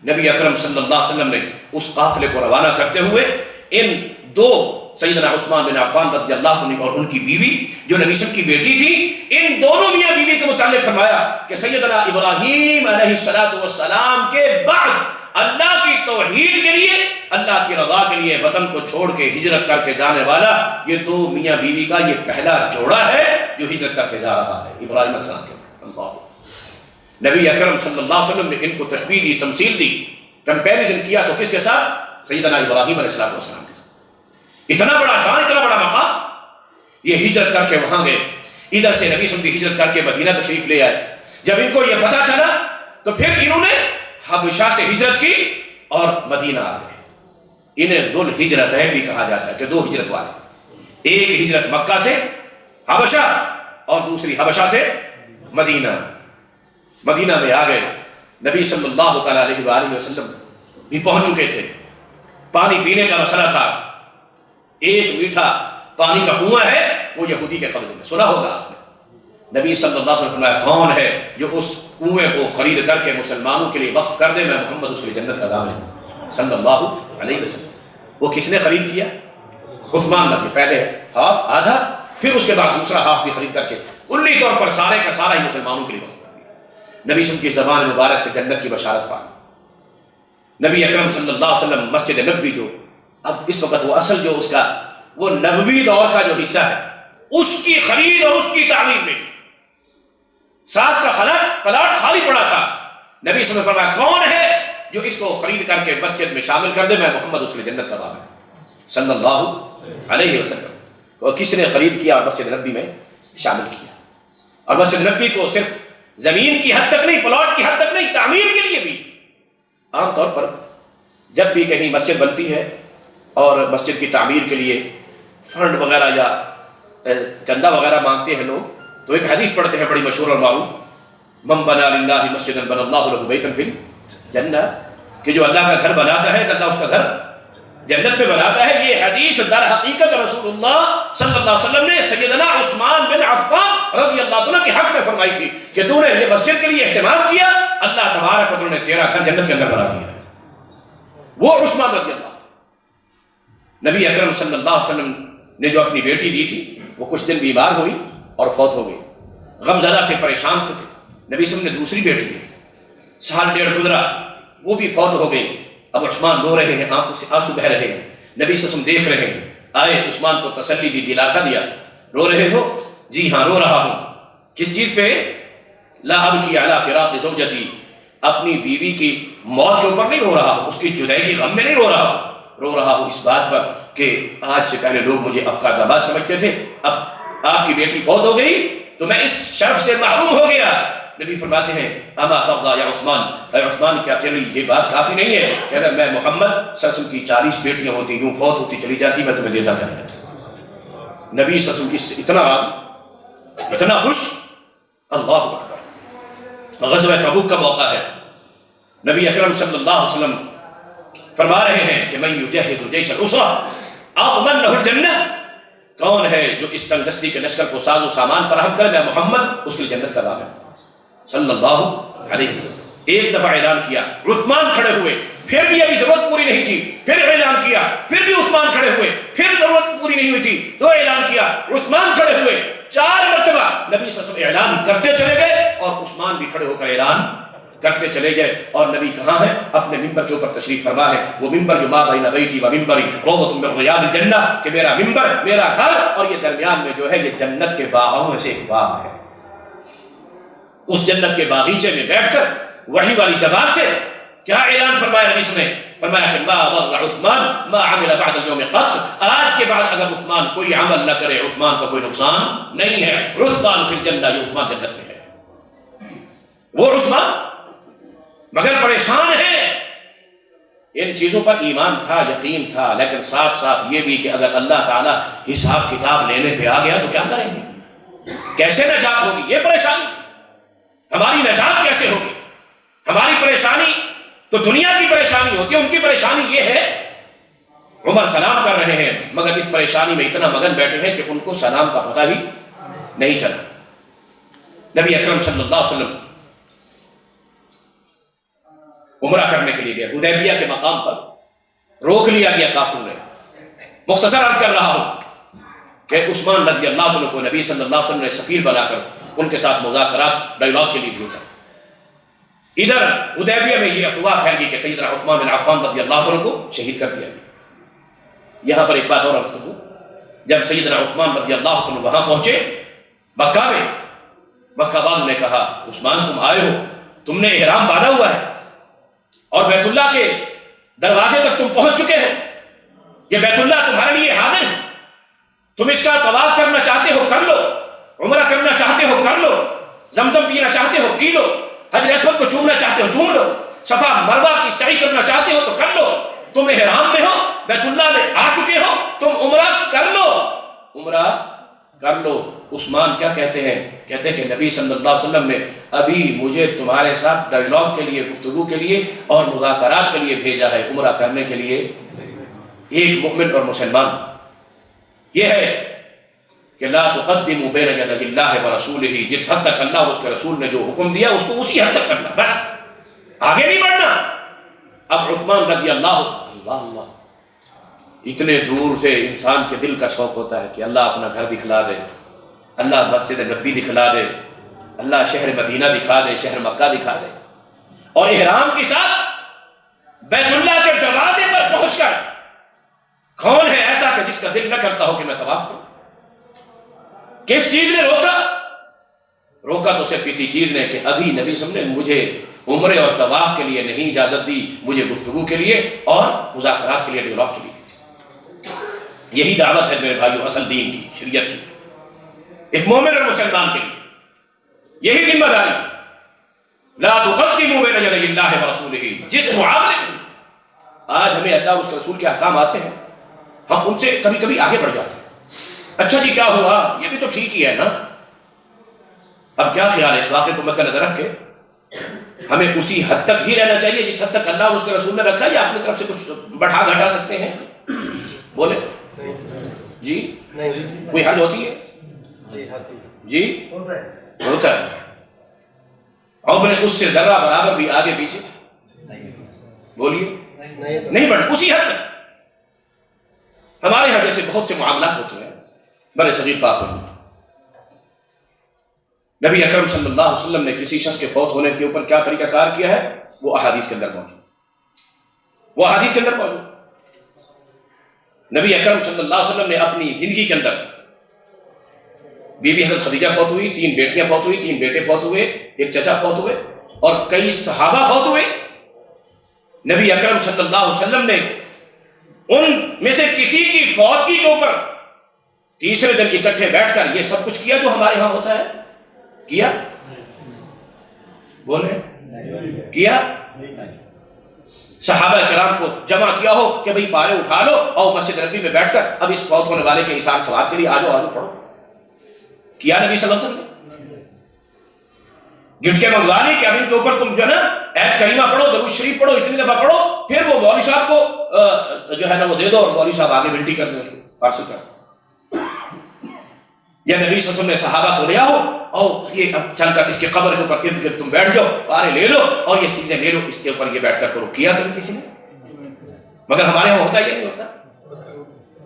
نبی اکرم صلی اللہ علیہ وسلم نے اس قافلے کو روانہ کرتے ہوئے ان دو سیدنا عثمان بن عفان رضی اللہ عنہ اور ان کی بیوی جو نبی صلی اللہ علیہ وسلم کی بیٹی تھی، ان دونوں میاں بیوی کے متعلق فرمایا کہ سیدنا ابراہیم علیہ السلام کے بعد اللہ کی توحید کے لیے، اللہ کی رضا کے لیے وطن کو چھوڑ کے ہجرت کر کے جانے والا یہ دو میاں بیوی کا یہ پہلا جوڑا ہے جو ہجرت کر کے جا رہا ہے، ابراہیم علیہ السلام کے۔ اللہ، نبی اکرم صلی اللہ علیہ وسلم نے ان کو تشبیہ دی، تمثیل دی، کمپیریزن کیا تو کس کے ساتھ؟ سیدنا ابراہیم علیہ السلام کے ساتھ۔ اتنا بڑا شان، اتنا بڑا مقام، یہ ہجرت کر کے وہاں گئے۔ ادھر سے نبی صلی اللہ علیہ وسلم کی ہجرت کر کے مدینہ تشریف لے آئے۔ جب ان کو یہ پتہ چلا تو پھر انہوں نے حبشہ سے ہجرت کی اور مدینہ آ گئے۔ انہیں ذو الہجرتین بھی کہا جاتا ہے کہ دو ہجرت والے، ایک ہجرت مکہ سے حبشہ اور دوسری حبشہ سے مدینہ۔ مدینہ میں آ گئے، نبی صلی اللہ تعالیٰ علیہ وآلہ وسلم بھی پہنچ چکے تھے۔ پانی پینے کا مسئلہ تھا، ایک میٹھا پانی کا کنواں ہے وہ یہودی کے قبضے میں، سنا ہوگا آپ نے۔ نبی صلی اللہ علیہ وسلم فرمایا کون ہے جو اس کنویں کو خرید کر کے مسلمانوں کے لیے وقف کر دے، میں محمد اس کی جنت کا ضامن ہوں صلی اللہ علیہ وسلم۔ وہ کس نے خرید کیا؟ عثمان نے، پہلے ہاف آدھا، پھر اس کے بعد دوسرا ہاف بھی خرید کر کے کلی طور پر سارے کا سارا ہی مسلمانوں کے لیے وقف کر دیا۔ نبی صلی اللہ علیہ وسلم کی زبان مبارک سے جنت کی بشارت پا۔ نبی اکرم صلی اللہ علیہ وسلم مسجد نبوی جو اب اس وقت وہ اصل جو اس کا وہ نبوی دور کا جو حصہ ہے اس کی خرید اور اس کی تعمیر میں ساتھ کا پلاٹ خالی پڑا تھا۔ نبی صلی اللہ علیہ وسلم فرمایا کون ہے جو اس کو خرید کر کے مسجد میں شامل کر دے، میں محمد اس لیے جنت کا ضامن ہوں صلی اللہ علیہ وسلم۔ اور کس نے خرید کیا اور مسجد نبوی میں شامل کیا، اور مسجد نبوی کو صرف زمین کی حد تک نہیں، پلاٹ کی حد تک نہیں، تعمیر کے لیے بھی۔ عام طور پر جب بھی کہیں مسجد بنتی ہے اور مسجد کی تعمیر کے لیے فنڈ وغیرہ یا چندہ وغیرہ مانگتے ہیں لوگ، تو ایک حدیث پڑھتے ہیں بڑی مشہور اور معروف، من بنا للہ مسجدا بنى اللہ لہ بیتا فی الجنہ، کہ جو اللہ کا گھر بناتا ہے تو اللہ اس کا گھر جنت میں بناتا ہے۔ یہ حدیث در حقیقت رسول اللہ صلی اللہ علیہ وسلم نے سیدنا عثمان بن عفان رضی اللہ عنہ کے حق میں فرمائی تھی کہ تو نے یہ مسجد کے لیے اہتمام کیا، اللہ تبارک و تعالی نے تیرا گھر جنت کے اندر بنا دیا۔ وہ عثمان رضی اللہ، نبی اکرم صلی اللہ علیہ وسلم نے جو اپنی بیٹی دی تھی وہ کچھ دن بیمار ہوئی اور فوت ہو گئی، غمزدہ سے پریشان تھے۔ نبی صلی اللہ علیہ وسلم نے دوسری بیٹی دی، سال ڈیڑھ گزرا، وہ بھی فوت ہو گئی۔ اب عثمان رو رہے ہیں، آنکھوں سے آنسو بہ رہے ہیں، نبی صلی اللہ علیہ وسلم دیکھ رہے ہیں، آئے عثمان کو تسلی دی، دلاسا دیا۔ رو رہے ہو؟ جی ہاں رو رہا ہوں۔ کس چیز پہ؟ لا ابکی علی فراق زوجتی، اپنی بیوی کی موت کے اوپر نہیں رو رہا ہوں، اس کی جدائی کی غم میں نہیں رو رہا ہوں، رو رہا ہوں اس بات پر کہ آج سے پہلے لوگ مجھے اب کا داماد سمجھتے تھے، اب آپ کی بیٹی فوت ہو گئی تو میں اس شرف سے محروم ہو گیا۔ نبی فرماتے ہیں اما ترضى یا عثمان، اے عثمان کیا تیری یہ بات کافی نہیں ہے کہ اگر میں محمد صلی اللہ علیہ وسلم کی 40 بیٹیاں ہوتی یوں فوت ہوتی چلی جاتی میں تمہیں دیتا چلا جاتا۔ نبی صلی اللہ علیہ وسلم اتنا راضی، اتنا خوش۔ اللہ اکبر۔ غزوہ تبوک کا موقع ہے، نبی اکرم صلی اللہ علیہ وسلم فرما رہے ہیں کہ من یجہز جیش العسرہ اضمن لہ الجنہ، کون ہے جو اس تنگ دستی کے لشکر کو ساز و سامان فراہم کرے، میں محمد اس کی جنت کا ضامن صلی اللہ علیہ وسلم۔ ایک دفعہ اعلان کیا، عثمان کھڑے ہوئے، پھر بھی ابھی ضرورت پوری نہیں تھی، پھر اعلان کیا، پھر بھی عثمان کھڑے ہوئے، پھر ضرورت پوری نہیں ہوئی تھی تو اعلان کیا، عثمان کھڑے ہوئے، 4 مرتبہ نبی صلی اللہ علیہ وسلم اعلان کرتے چلے گئے اور عثمان بھی کھڑے ہو کر اعلان کرتے چلے گئے. اور نبی کہاں ہے؟ اپنے ممبر کے اوپر تشریف فرما ہے. وہ ممبر جو ما بین بیتی و ممبری روضۃ من ریاض الجنہ، کہ میرا ممبر، میرا گھر اور یہ درمیان میں جو ہے یہ جنت کے باغوں میں سے ایک باغ ہے. اس جنت کے باغیچے میں بیٹھ کر وحی والی زبان سے کیا اعلان فرمایا نبی نے؟ فرمایا کہ ما ضر عثمان ما عمل بعد اليوم قط، آج کے بعد اگر عثمان کوئی عمل نہ کرے عثمان کو کوئی نقصان نہیں ہے. عثمان فی الجنہ، یہ عثمان جنت میں ہے. وہ عثمان مگر پریشان ہے. ان چیزوں پر ایمان تھا، یقین تھا، لیکن ساتھ ساتھ یہ بھی کہ اگر اللہ تعالیٰ حساب کتاب لینے پہ آ گیا تو کیا کریں گے؟ کیسے نجات ہوگی؟ یہ پریشانی تھی. ہماری نجات کیسے ہوگی؟ ہماری پریشانی تو دنیا کی پریشانی ہوتی ہے، ان کی پریشانی یہ ہے. عمر سلام کر رہے ہیں مگر اس پریشانی میں اتنا مگن بیٹھے ہیں کہ ان کو سلام کا پتہ ہی نہیں چلا. نبی اکرم صلی اللہ علیہ وسلم عمرہ کرنے کے لیے گئے. حدیبیہ کے مقام پر روک لیا گیا کافروں نے. مختصر عرض کر رہا ہوں کہ عثمان رضی اللہ عنہ کو نبی صلی اللہ علیہ وسلم نے سفیر بنا کر ان کے ساتھ مذاکرات ڈائیلاگ کے لیے بھیجا. ادھر حدیبیہ میں یہ افواہ پھیل گئی کہ سیدنا عثمان بن عفان رضی اللہ عنہ کو شہید کر دیا گیا. یہاں پر ایک بات اور عرض کروں، جب سیدنا عثمان رضی اللہ عنہ وہاں پہنچے مکہ میں، مکہ والوں نے کہا عثمان تم آئے ہو، تم نے احرام باندھا ہوا ہے اور بیت اللہ کے دروازے تک تم پہنچ چکے ہو. یہ بیت اللہ تمہارے لیے حاضر ہے، تم اس کا طواف کرنا چاہتے ہو کر لو، عمرہ کرنا چاہتے ہو کر لو، زمزم پینا چاہتے ہو پی لو، حجر اسود کو چومنا چاہتے ہو چوم لو، صفا مروہ کی سعی کرنا چاہتے ہو تو کر لو. تم احرام میں ہو، بیت اللہ میں آ چکے ہو، تم عمرہ کر لو، عمرہ کر لو. عثمان کیا کہتے ہیں؟ کہتے ہیں کہ نبی صلی اللہ علیہ وسلم نے ابھی مجھے تمہارے ساتھ ڈائیلاگ کے لیے، گفتگو کے لیے اور مذاکرات کے لیے بھیجا ہے، عمرہ کرنے کے لیے. ایک مومن اور مسلمان یہ ہے کہ لا تقدموا بین یدی اللہ ورسولہ، جس حد تک اللہ اور اس کے رسول نے جو حکم دیا اس کو اسی حد تک کرنا، بس آگے نہیں بڑھنا. اب عثمان رضی اللہ اتنے دور سے انسان کے دل کا شوق ہوتا ہے کہ اللہ اپنا گھر دکھلا دے، اللہ مسجد نبی دکھلا دے، اللہ شہر مدینہ دکھا دے، شہر مکہ دکھا دے. اور احرام کے ساتھ بیت اللہ کے دروازے پر پہنچ کر کون ہے ایسا کہ جس کا دل نہ کرتا ہو کہ میں طواف کروں؟ کس چیز نے روکا؟ روکا تو صرف اسی چیز نے کہ ابھی نبی صلی اللہ علیہ وسلم نے مجھے عمرے اور طواف کے لیے نہیں اجازت دی، مجھے گفتگو کے لیے اور مذاکرات کے لیے، ڈیالوگ کے لیے. یہی دعوت ہے میرے بھائیو اصل دین کی، شریعت کی، ایک مومن اور مسلمان کے لیے یہی ذمہ داری. لا تقدموا بین یدی اللہ ورسولہ. جس معاملے میں آج ہمیں اللہ اور اس کے رسول کے احکام آتے ہیں ہم ان سے کبھی کبھی آگے بڑھ جاتے ہیں. اچھا جی کیا ہوا، یہ بھی تو ٹھیک ہی ہے نا. اب کیا خیال ہے اس واقعے کو مد نظر رکھ کے ہمیں اسی حد تک ہی رہنا چاہیے جس حد تک اللہ اور اس کے رسول نے رکھا، یا اپنی طرف سے کچھ بڑھا گھٹا سکتے ہیں؟ بولے جی کوئی حد ہوتی ہے جی؟ ہوتا ہے. اور اپنے اس سے ذرہ برابر بھی آگے پیچھے بولیے نہیں بڑھنا، اسی حد تک. ہمارے یہاں جیسے بہت سے معاملات ہوتے ہیں بڑے صغیر پاک ہوتے ہیں. نبی اکرم صلی اللہ علیہ وسلم نے کسی شخص کے فوت ہونے کے اوپر کیا طریقہ کار کیا ہے وہ احادیث کے اندر موجود، وہ احادیث کے اندر موجود. نبی اکرم صلی اللہ علیہ وسلم نے اپنی زندگی کے اندر بی بی حضرت خدیجہ فوت ہوئی، 3 بیٹیاں فوت ہوئی، 3 بیٹے فوت ہوئے، ایک چچا فوت ہوئے اور کئی صحابہ فوت ہوئے. نبی اکرم صلی اللہ علیہ وسلم نے ان میں سے کسی کی فوتگی کے اوپر تیسرے دن اکٹھے بیٹھ کر یہ سب کچھ کیا جو ہمارے ہاں ہوتا ہے؟ کیا؟ بولے کیا؟ صحابہ کرام کو جمع کیا ہو کہ بھئی پارے اٹھا لو اور مسجد نبی میں بیٹھ کر اب اس فوت ہونے والے کے ایثار ثواب کے لیے آجو آجو پڑھو. کیا نبی صلی اللہ علیہ وسلم گٹ کے منگوانی کہ اب ان کے اوپر تم جو ہے نا ایت کریمہ پڑھو، درود شریف پڑھو، اتنی دفعہ پڑھو، پھر وہ مولوی صاحب کو جو ہے نا وہ دے دو اور مولوی صاحب آگے ملٹی کر دیں، پارسل کر. یا نبی صلی اللہ علیہ وسلم نے صحابہ کو لیا ہو اور یہ اب چل کر اس کے قبر کے اوپر ارد گرد تم بیٹھ جاؤ، پارے لے لو اور یہ چیزیں لے لو، اس کے اوپر یہ بیٹھ کر کرو. کیا کبھی کسی نے؟ مگر ہمارے یہاں ہوتا ہے یا نہیں ہوتا؟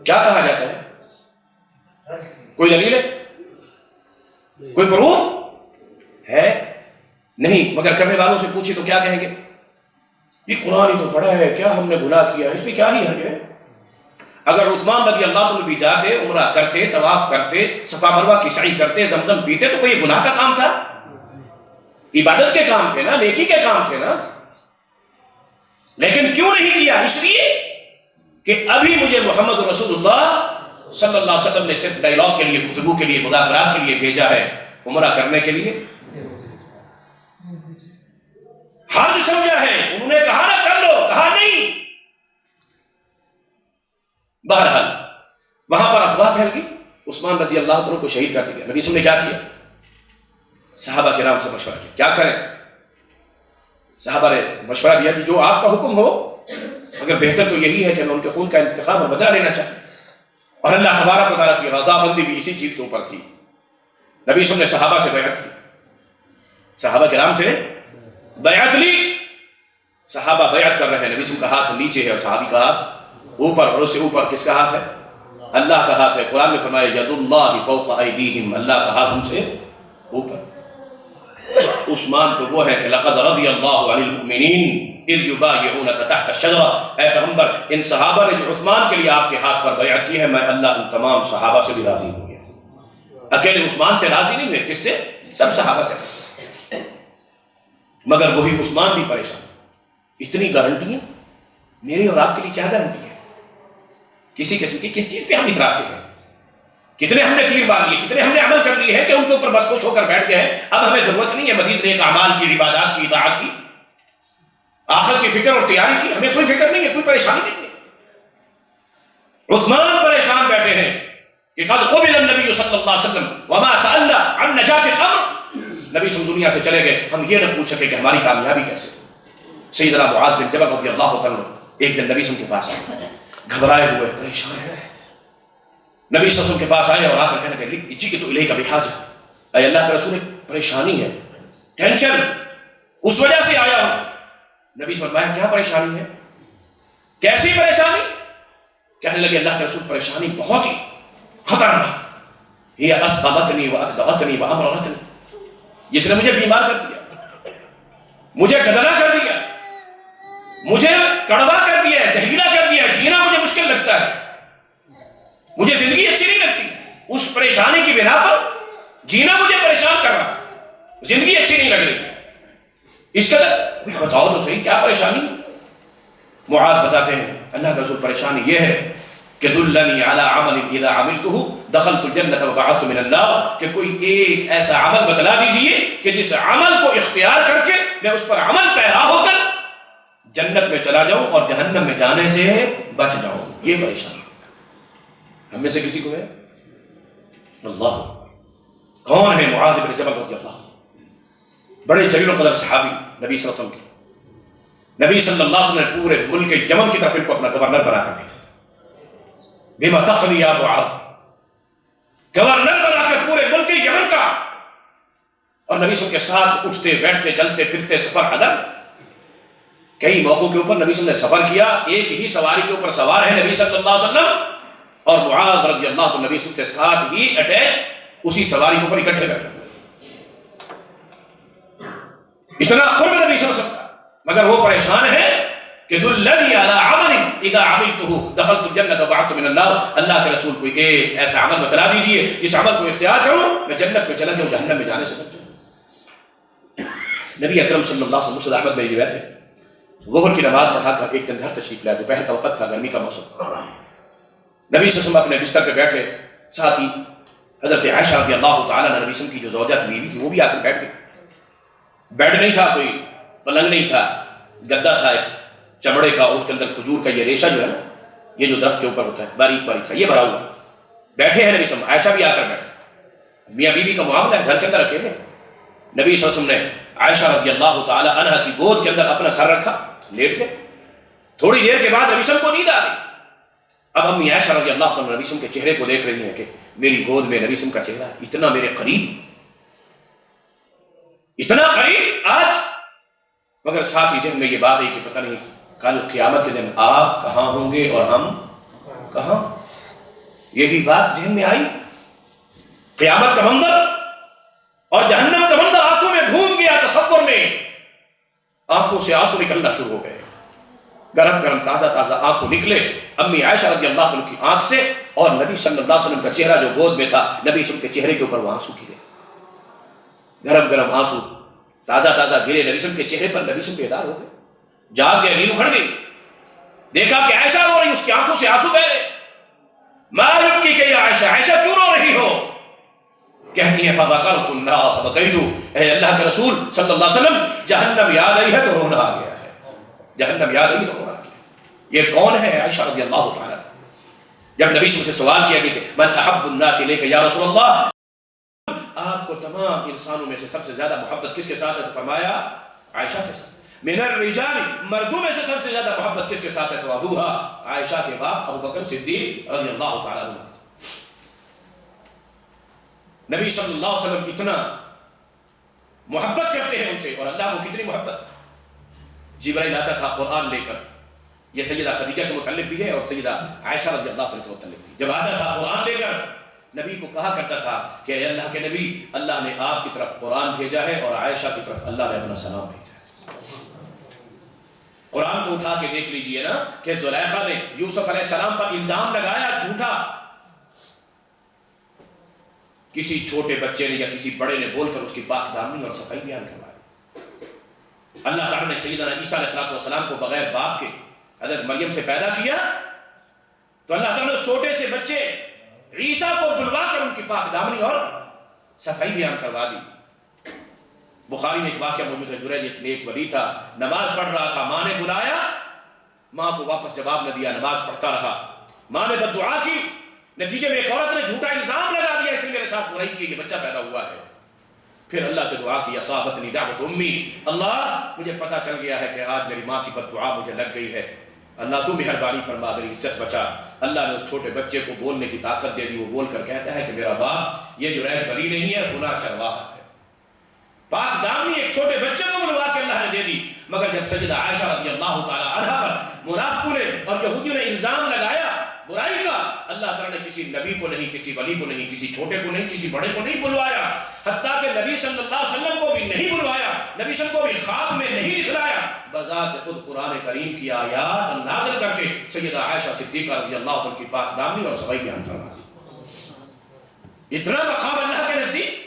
کیا کہا جاتا ہے؟ کوئی دلیل ہے؟ کوئی پروف ہے؟ نہیں، مگر کرنے والوں سے پوچھے تو کیا کہیں گے؟ یہ قرآن ہی تو پڑھا ہے، کیا ہم نے گناہ کیا ہے، اس میں کیا ہی حرج ہے؟ اگر عثمان رضی اللہ عنہ بھی جاتے، عمرہ کرتے، طواف کرتے، صفا مروہ کی سعی کرتے، زمزم پیتے، تو کوئی گناہ کا کام تھا؟ عبادت کے کام تھے نا، نیکی کے کام تھے نا. لیکن کیوں نہیں کیا؟ اس لیے کہ ابھی مجھے محمد رسول اللہ صلی اللہ علیہ وسلم نے صرف ڈائلاگ کے لیے، گفتگو کے لیے، مذاکرات کے لیے بھیجا ہے، عمرہ کرنے کے لیے حرج سمجھا ہے. انہوں نے کہا نا کر لو، کہا نہیں. بہرحال وہاں پر افواہ پھیل گئی، عثمان رضی اللہ عنہ کو شہید کر دیا. نبی صلی اللہ علیہ وسلم نے کیا کیا؟ صحابہ کرام سے مشورہ کیا، کیا کریں؟ صحابہ نے مشورہ دیا کہ جو آپ کا حکم ہو، مگر بہتر تو یہی ہے کہ میں ان کے خون کا انتقام اور بدلہ لینا چاہتا. اور اللہ تبارک و تعالیٰ کی رضامندی بھی اسی چیز کے اوپر تھی. نبی صلی اللہ علیہ وسلم نے صحابہ سے بیعت لی، صحابہ کرام سے بیعت لی. صحابہ بیعت کر رہے ہیں، نبی صلی اللہ علیہ وسلم کا ہاتھ نیچے ہے اور صحابی کا ہاتھ اوپر، اور اس سے اوپر کس کا ہاتھ ہے؟ اللہ کا ہاتھ ہے. قرآن میں فرمایا ید اللہ فوق ایدیہم، اللہ کا ہاتھ ان سے اوپر. عثمان تو وہ ہے کہ لقد رضی اللہ عن المؤمنین اذ یبایعونک تحت الشجرہ. اے پیغمبر، ان صحابہ نے جو عثمان کے لیے آپ کے ہاتھ پر بیعت کی ہے، میں اللہ ان تمام صحابہ سے بھی راضی ہو گیا. اکیلے عثمان سے راضی نہیں ہوئے، کس سے؟ سب صحابہ سے. مگر وہی عثمان بھی پریشان. اتنی گارنٹیاں، میری اور آپ کے لیے کیا گارنٹی ہے؟ کسی قسم کی کس چیز پہ ہم اتراتے ہیں؟ کتنے ہم نے تیر مار لیے، کتنے ہم نے عمل کر لیے ہیں کہ ان کے اوپر بس خوش ہو کر بیٹھ گئے ہیں. اب ہمیں ضرورت نہیں ہے مزید نیک اعمال کی، عبادات کی، اطاعت کی، آخرت کی فکر اور تیاری کی. ہمیں کوئی فکر نہیں ہے، کوئی پریشانی نہیں ہے. عثمان پریشان بیٹھے ہیں کہ قد قبل النبی صلی اللہ علیہ وسلم وما سألنا عن نجات الامر. نبی صلی دنیا سے چلے گئے، ہم یہ نہ پوچھ سکے کہ ہماری کامیابی کیسے. سیدنا معاذ بن جبل رضی اللہ تعالیٰ ایک دن نبی صلی اللہ علیہ وسلم کے پاس آئے، گھبرائے ہوئے، پریشان ہیں. نبی صلی اللہ علیہ وسلم کے پاس آئے اور آ کر کہنے لگے جئت الیک بحاجہ، اے اللہ کے رسول، پریشانی ہے، ٹینشن، اس وجہ سے آیا ہوں. نبی صلی اللہ علیہ وسلم کیا پریشانی ہے؟ کیسی پریشانی؟ کہنے لگے اللہ کے رسول پریشانی بہت ہی خطرناک، ہی اسقمتنی واکدغتنی وامررتنی، جس نے مجھے بیمار کر دیا، مجھے گدلا کر دیا، مجھے کڑوا کر دیا، زہریلا کر دیا. جینا مجھے مشکل لگتا ہے، مجھے زندگی اچھی نہیں لگتی. اس پریشانی کی بنا پر جینا مجھے پریشان کر رہا، زندگی اچھی نہیں لگ رہی. اس کا بتاؤ تو صحیح کیا پریشانی؟ معاذ بتاتے ہیں اللہ کا رسول پریشانی یہ ہے کہ دلنی علی عمل اذا عملته دخلت الجنۃ وبعدت من النار، کہ کوئی ایک ایسا عمل بتلا دیجئے کہ جس عمل کو اختیار کر کے میں اس پر عمل پیرا ہو کر جنت میں چلا جاؤں اور جہنم میں جانے سے بچ جاؤں. یہ پریشانی ہم میں سے کسی کو ہے؟ اللہ. کون ہے معاذ بن جبل رضی اللہ عنہ؟ بڑے جلیل القدر صحابی نبی صلی اللہ علیہ وسلم کے. نبی صلی اللہ علیہ وسلم نے پورے ملک یمن کی طرف ان کو اپنا گورنر بنا کر بھیجا. بما تقضی یا معاذ، گورنر بنا کر پورے ملک یمن کا. اور نبی صلی اللہ علیہ وسلم کے ساتھ اٹھتے بیٹھتے چلتے پھرتے سفر حضر. کئی موقعوں کے اوپر نبی صلی اللہ علیہ وسلم نے سفر کیا، ایک ہی سواری کے اوپر سوار ہے نبی صلی اللہ علیہ وسلم اور معاذ رضی اللہ عنہ نبی صلی اللہ علیہ وسلم کے ساتھ ہی اٹیچ اسی سواری کے اوپر اکٹھے بیٹھے. اتنا قرب نبی صلی اللہ علیہ وسلم کا، مگر وہ پریشان ہے کہ دلنی علی عمل اذا عملته دخلت الجنۃ وبعدت من النار. اللہ کے رسول کوئی ایک ایسا عمل بتلا دیجئے جس عمل کو اختیار کروں میں جنت میں چلا جاؤں، جہنم میں جانے سے بچ جاؤں. نبی اکرم صلی اللہ علیہ وسلم مسند احمد میں یہ بیٹھے، ظہر کی نماز پڑھا کر ایک دن گھر تشریف لائے. دوپہر کا وقت تھا، گرمی کا موسم. نبی صلی اللہ علیہ وسلم اپنے بستر پہ بیٹھے، ساتھ ہی حضرت عائشہ رضی اللہ تعالیٰ عنہ نبی صلی اللہ علیہ وسلم کی جو زوجہ تھی، بیوی تھی، وہ بھی آ کر بیٹھ گئی. بیڈ نہیں تھا، کوئی پلنگ نہیں تھا، گدا تھا ایک چمڑے کا، اور اس کے اندر کھجور کا یہ ریشہ جو ہے نا، یہ جو درخت کے اوپر ہوتا ہے باریک باریک سا، یہ بھرا ہوا. بیٹھے ہیں نبی صلی اللہ علیہ وسلم، عائشہ بھی آ کر بیٹھے. میاں بیوی کا معاملہ ہے، گھر کے اندر اکیلے. نبی صلی اللہ علیہ وسلم نے عائشہ رضی اللہ تعالیٰ عنہ کی گود کے اندر اپنا سر رکھا، لیٹ گئے. تھوڑی دیر کے بعد نبی صلی اللہ علیہ وسلم کو نیند آ گئی. اب امی عائشہ رضی اللہ عنہ نبی صلی اللہ علیہ وسلم کے چہرے کو دیکھ رہی ہیں کہ میری گود میں نبی صلی اللہ علیہ وسلم کا چہرہ ہے، اتنا میرے قریب، اتنا قریب آج. مگر ساتھ ہی ذہن میں یہ بات ہے کہ پتہ نہیں کل قیامت کے دن آپ کہاں ہوں گے اور ہم کہاں. یہی بات ذہن میں آئی. قیامت کا منظر اور جہنم کا منظر آنکھوں میں گھوم گیا، تصور میں آنکھوں سے آنسو نکلنا شروع ہو گئے، گرم گرم تازہ تازہ آنکھوں نکلے امی عائشہ رضی اللہ عنہ کی آنکھ سے، اور نبی صلی اللہ علیہ وسلم کا چہرہ جو گود میں تھا، نبی صلی اللہ علیہ وسلم کے چہرے کے اوپر وہ آنسو گرے، گرم گرم آنسو تازہ تازہ گرے نبی صلی اللہ علیہ وسلم کے چہرے پر، نبی صلی اللہ علیہ وسلم بیدار ہو گئے، جاگ گئے، نیند اکھڑ گئی، دیکھا کہ عائشہ رو رہی، اس کی آنکھوں سے آنسو بہ رہے، ما یبکی کہ عائشہ، عائشہ کیوں رو رہی ہو؟ کہتی ہیں فذکرت النار فبکیت، اے اللہ کے رسول صلی اللہ علیہ وسلم جہنم یاد آئی ہے تو رونا آ گیا ہے، جہنم یاد آئی تو رونا آ گیا ہے۔ یہ کون ہے عائشہ رضی اللہ تعالیٰ؟ جب نبی صلی اللہ علیہ وسلم سے سوال کیا کہ من احب الناس الیک یا رسول اللہ، آپ کو تمام انسانوں میں سے سب سے زیادہ محبت کس کے ساتھ ہے؟ تو فرمایا عائشہ کے ساتھ۔ من الرجال، مردوں میں سے سب سے زیادہ محبت کس کے ساتھ ہے؟ تو ابوہا، عائشہ کے باپ ابو بکر صدیق رضی اللہ تعالیٰ عنہ۔ نبی صلی اللہ علیہ وسلم اتنا محبت کرتے ہیں ان سے، اور اللہ کو کتنی محبت۔ جبرائیل آتا تھا قرآن لے کر، یہ سیدہ خدیجہ کے متعلق بھی ہے اور سیدہ عائشہ رضی اللہ عنہ کے متعلق بھی۔ جب آتا تھا قرآن لے کر، نبی کو کہا کرتا تھا کہ اے اللہ کے نبی، اللہ نے آپ کی طرف قرآن بھیجا ہے اور عائشہ کی طرف اللہ نے اپنا سلام بھیجا ہے۔ قرآن کو اٹھا کے دیکھ لیجئے نا کہ زلیخا نے یوسف علیہ السلام پر الزام لگایا جھوٹا، کسی چھوٹے بچے نے یا کسی بڑے نے بول کر اس کی پاک دامنی اور صفائی بیان کروائی۔ اللہ تعالیٰ نے سیدنا عیسیٰ علیہ السلام کو بغیر باپ کے حضرت مریم سے پیدا کیا، تو اللہ تعالیٰ نے اس چھوٹے سے بچے عیسیٰ کو بلوا کر ان کی پاک دامنی اور صفائی بیان کروا دی۔ بخاری میں ایک واقعہ موجود ہے، جریج ایک ولی تھا، نماز پڑھ رہا تھا، ماں نے بلایا، ماں کو واپس جواب نہ دیا، نماز پڑھتا رہا، ماں نے بد دعا کی، نتیجے میں ایک عورت نے جھوٹا الزام لگا دیا اس نے میرے ساتھ برائی کی، یہ بچہ پیدا ہوا ہے۔ پھر اللہ سے دعا کی، اصابتنی دعوت امی، اللہ مجھے پتا چل گیا ہے کہ آج میری ماں کی بد دعا مجھے لگ گئی ہے، اللہ تو مہربانی فرما، میری عزت بچا۔ اللہ نے اس چھوٹے بچے کو بولنے کی طاقت دے دی، وہ بول کر کہتا ہے کہ میرا باپ یہ جریج ولی نہیں ہے، فلاں چرواہا ہے۔ پاک دامنی ایک چھوٹے بچے کو بلوا کے اللہ نے دے دی، مگر جب سیدہ عائشہ رضی اللہ تعالی عنہا پر منافقوں نے اور یہودیوں نے الزام لگایا برائی کا، اللہ تعالیٰ نے کسی نبی کو نہیں، کسی ولی کو نہیں، کسی چھوٹے کو نہیں، کسی بڑے کو نہیں بلوایا، حتیٰ کہ نبی صلی اللہ علیہ وسلم کو بھی نہیں بلوایا، نبی صلی اللہ علیہ وسلم کو بھی خواب میں نہیں دکھلایا، بذات خود قرآن کریم کی آیات نازل کر کے سیدہ عائشہ صدیقہ رضی اللہ عنہا کی پاک دامنی اور صفائی بیان فرما دی۔ اتنا مقام اللہ کے نزدیک،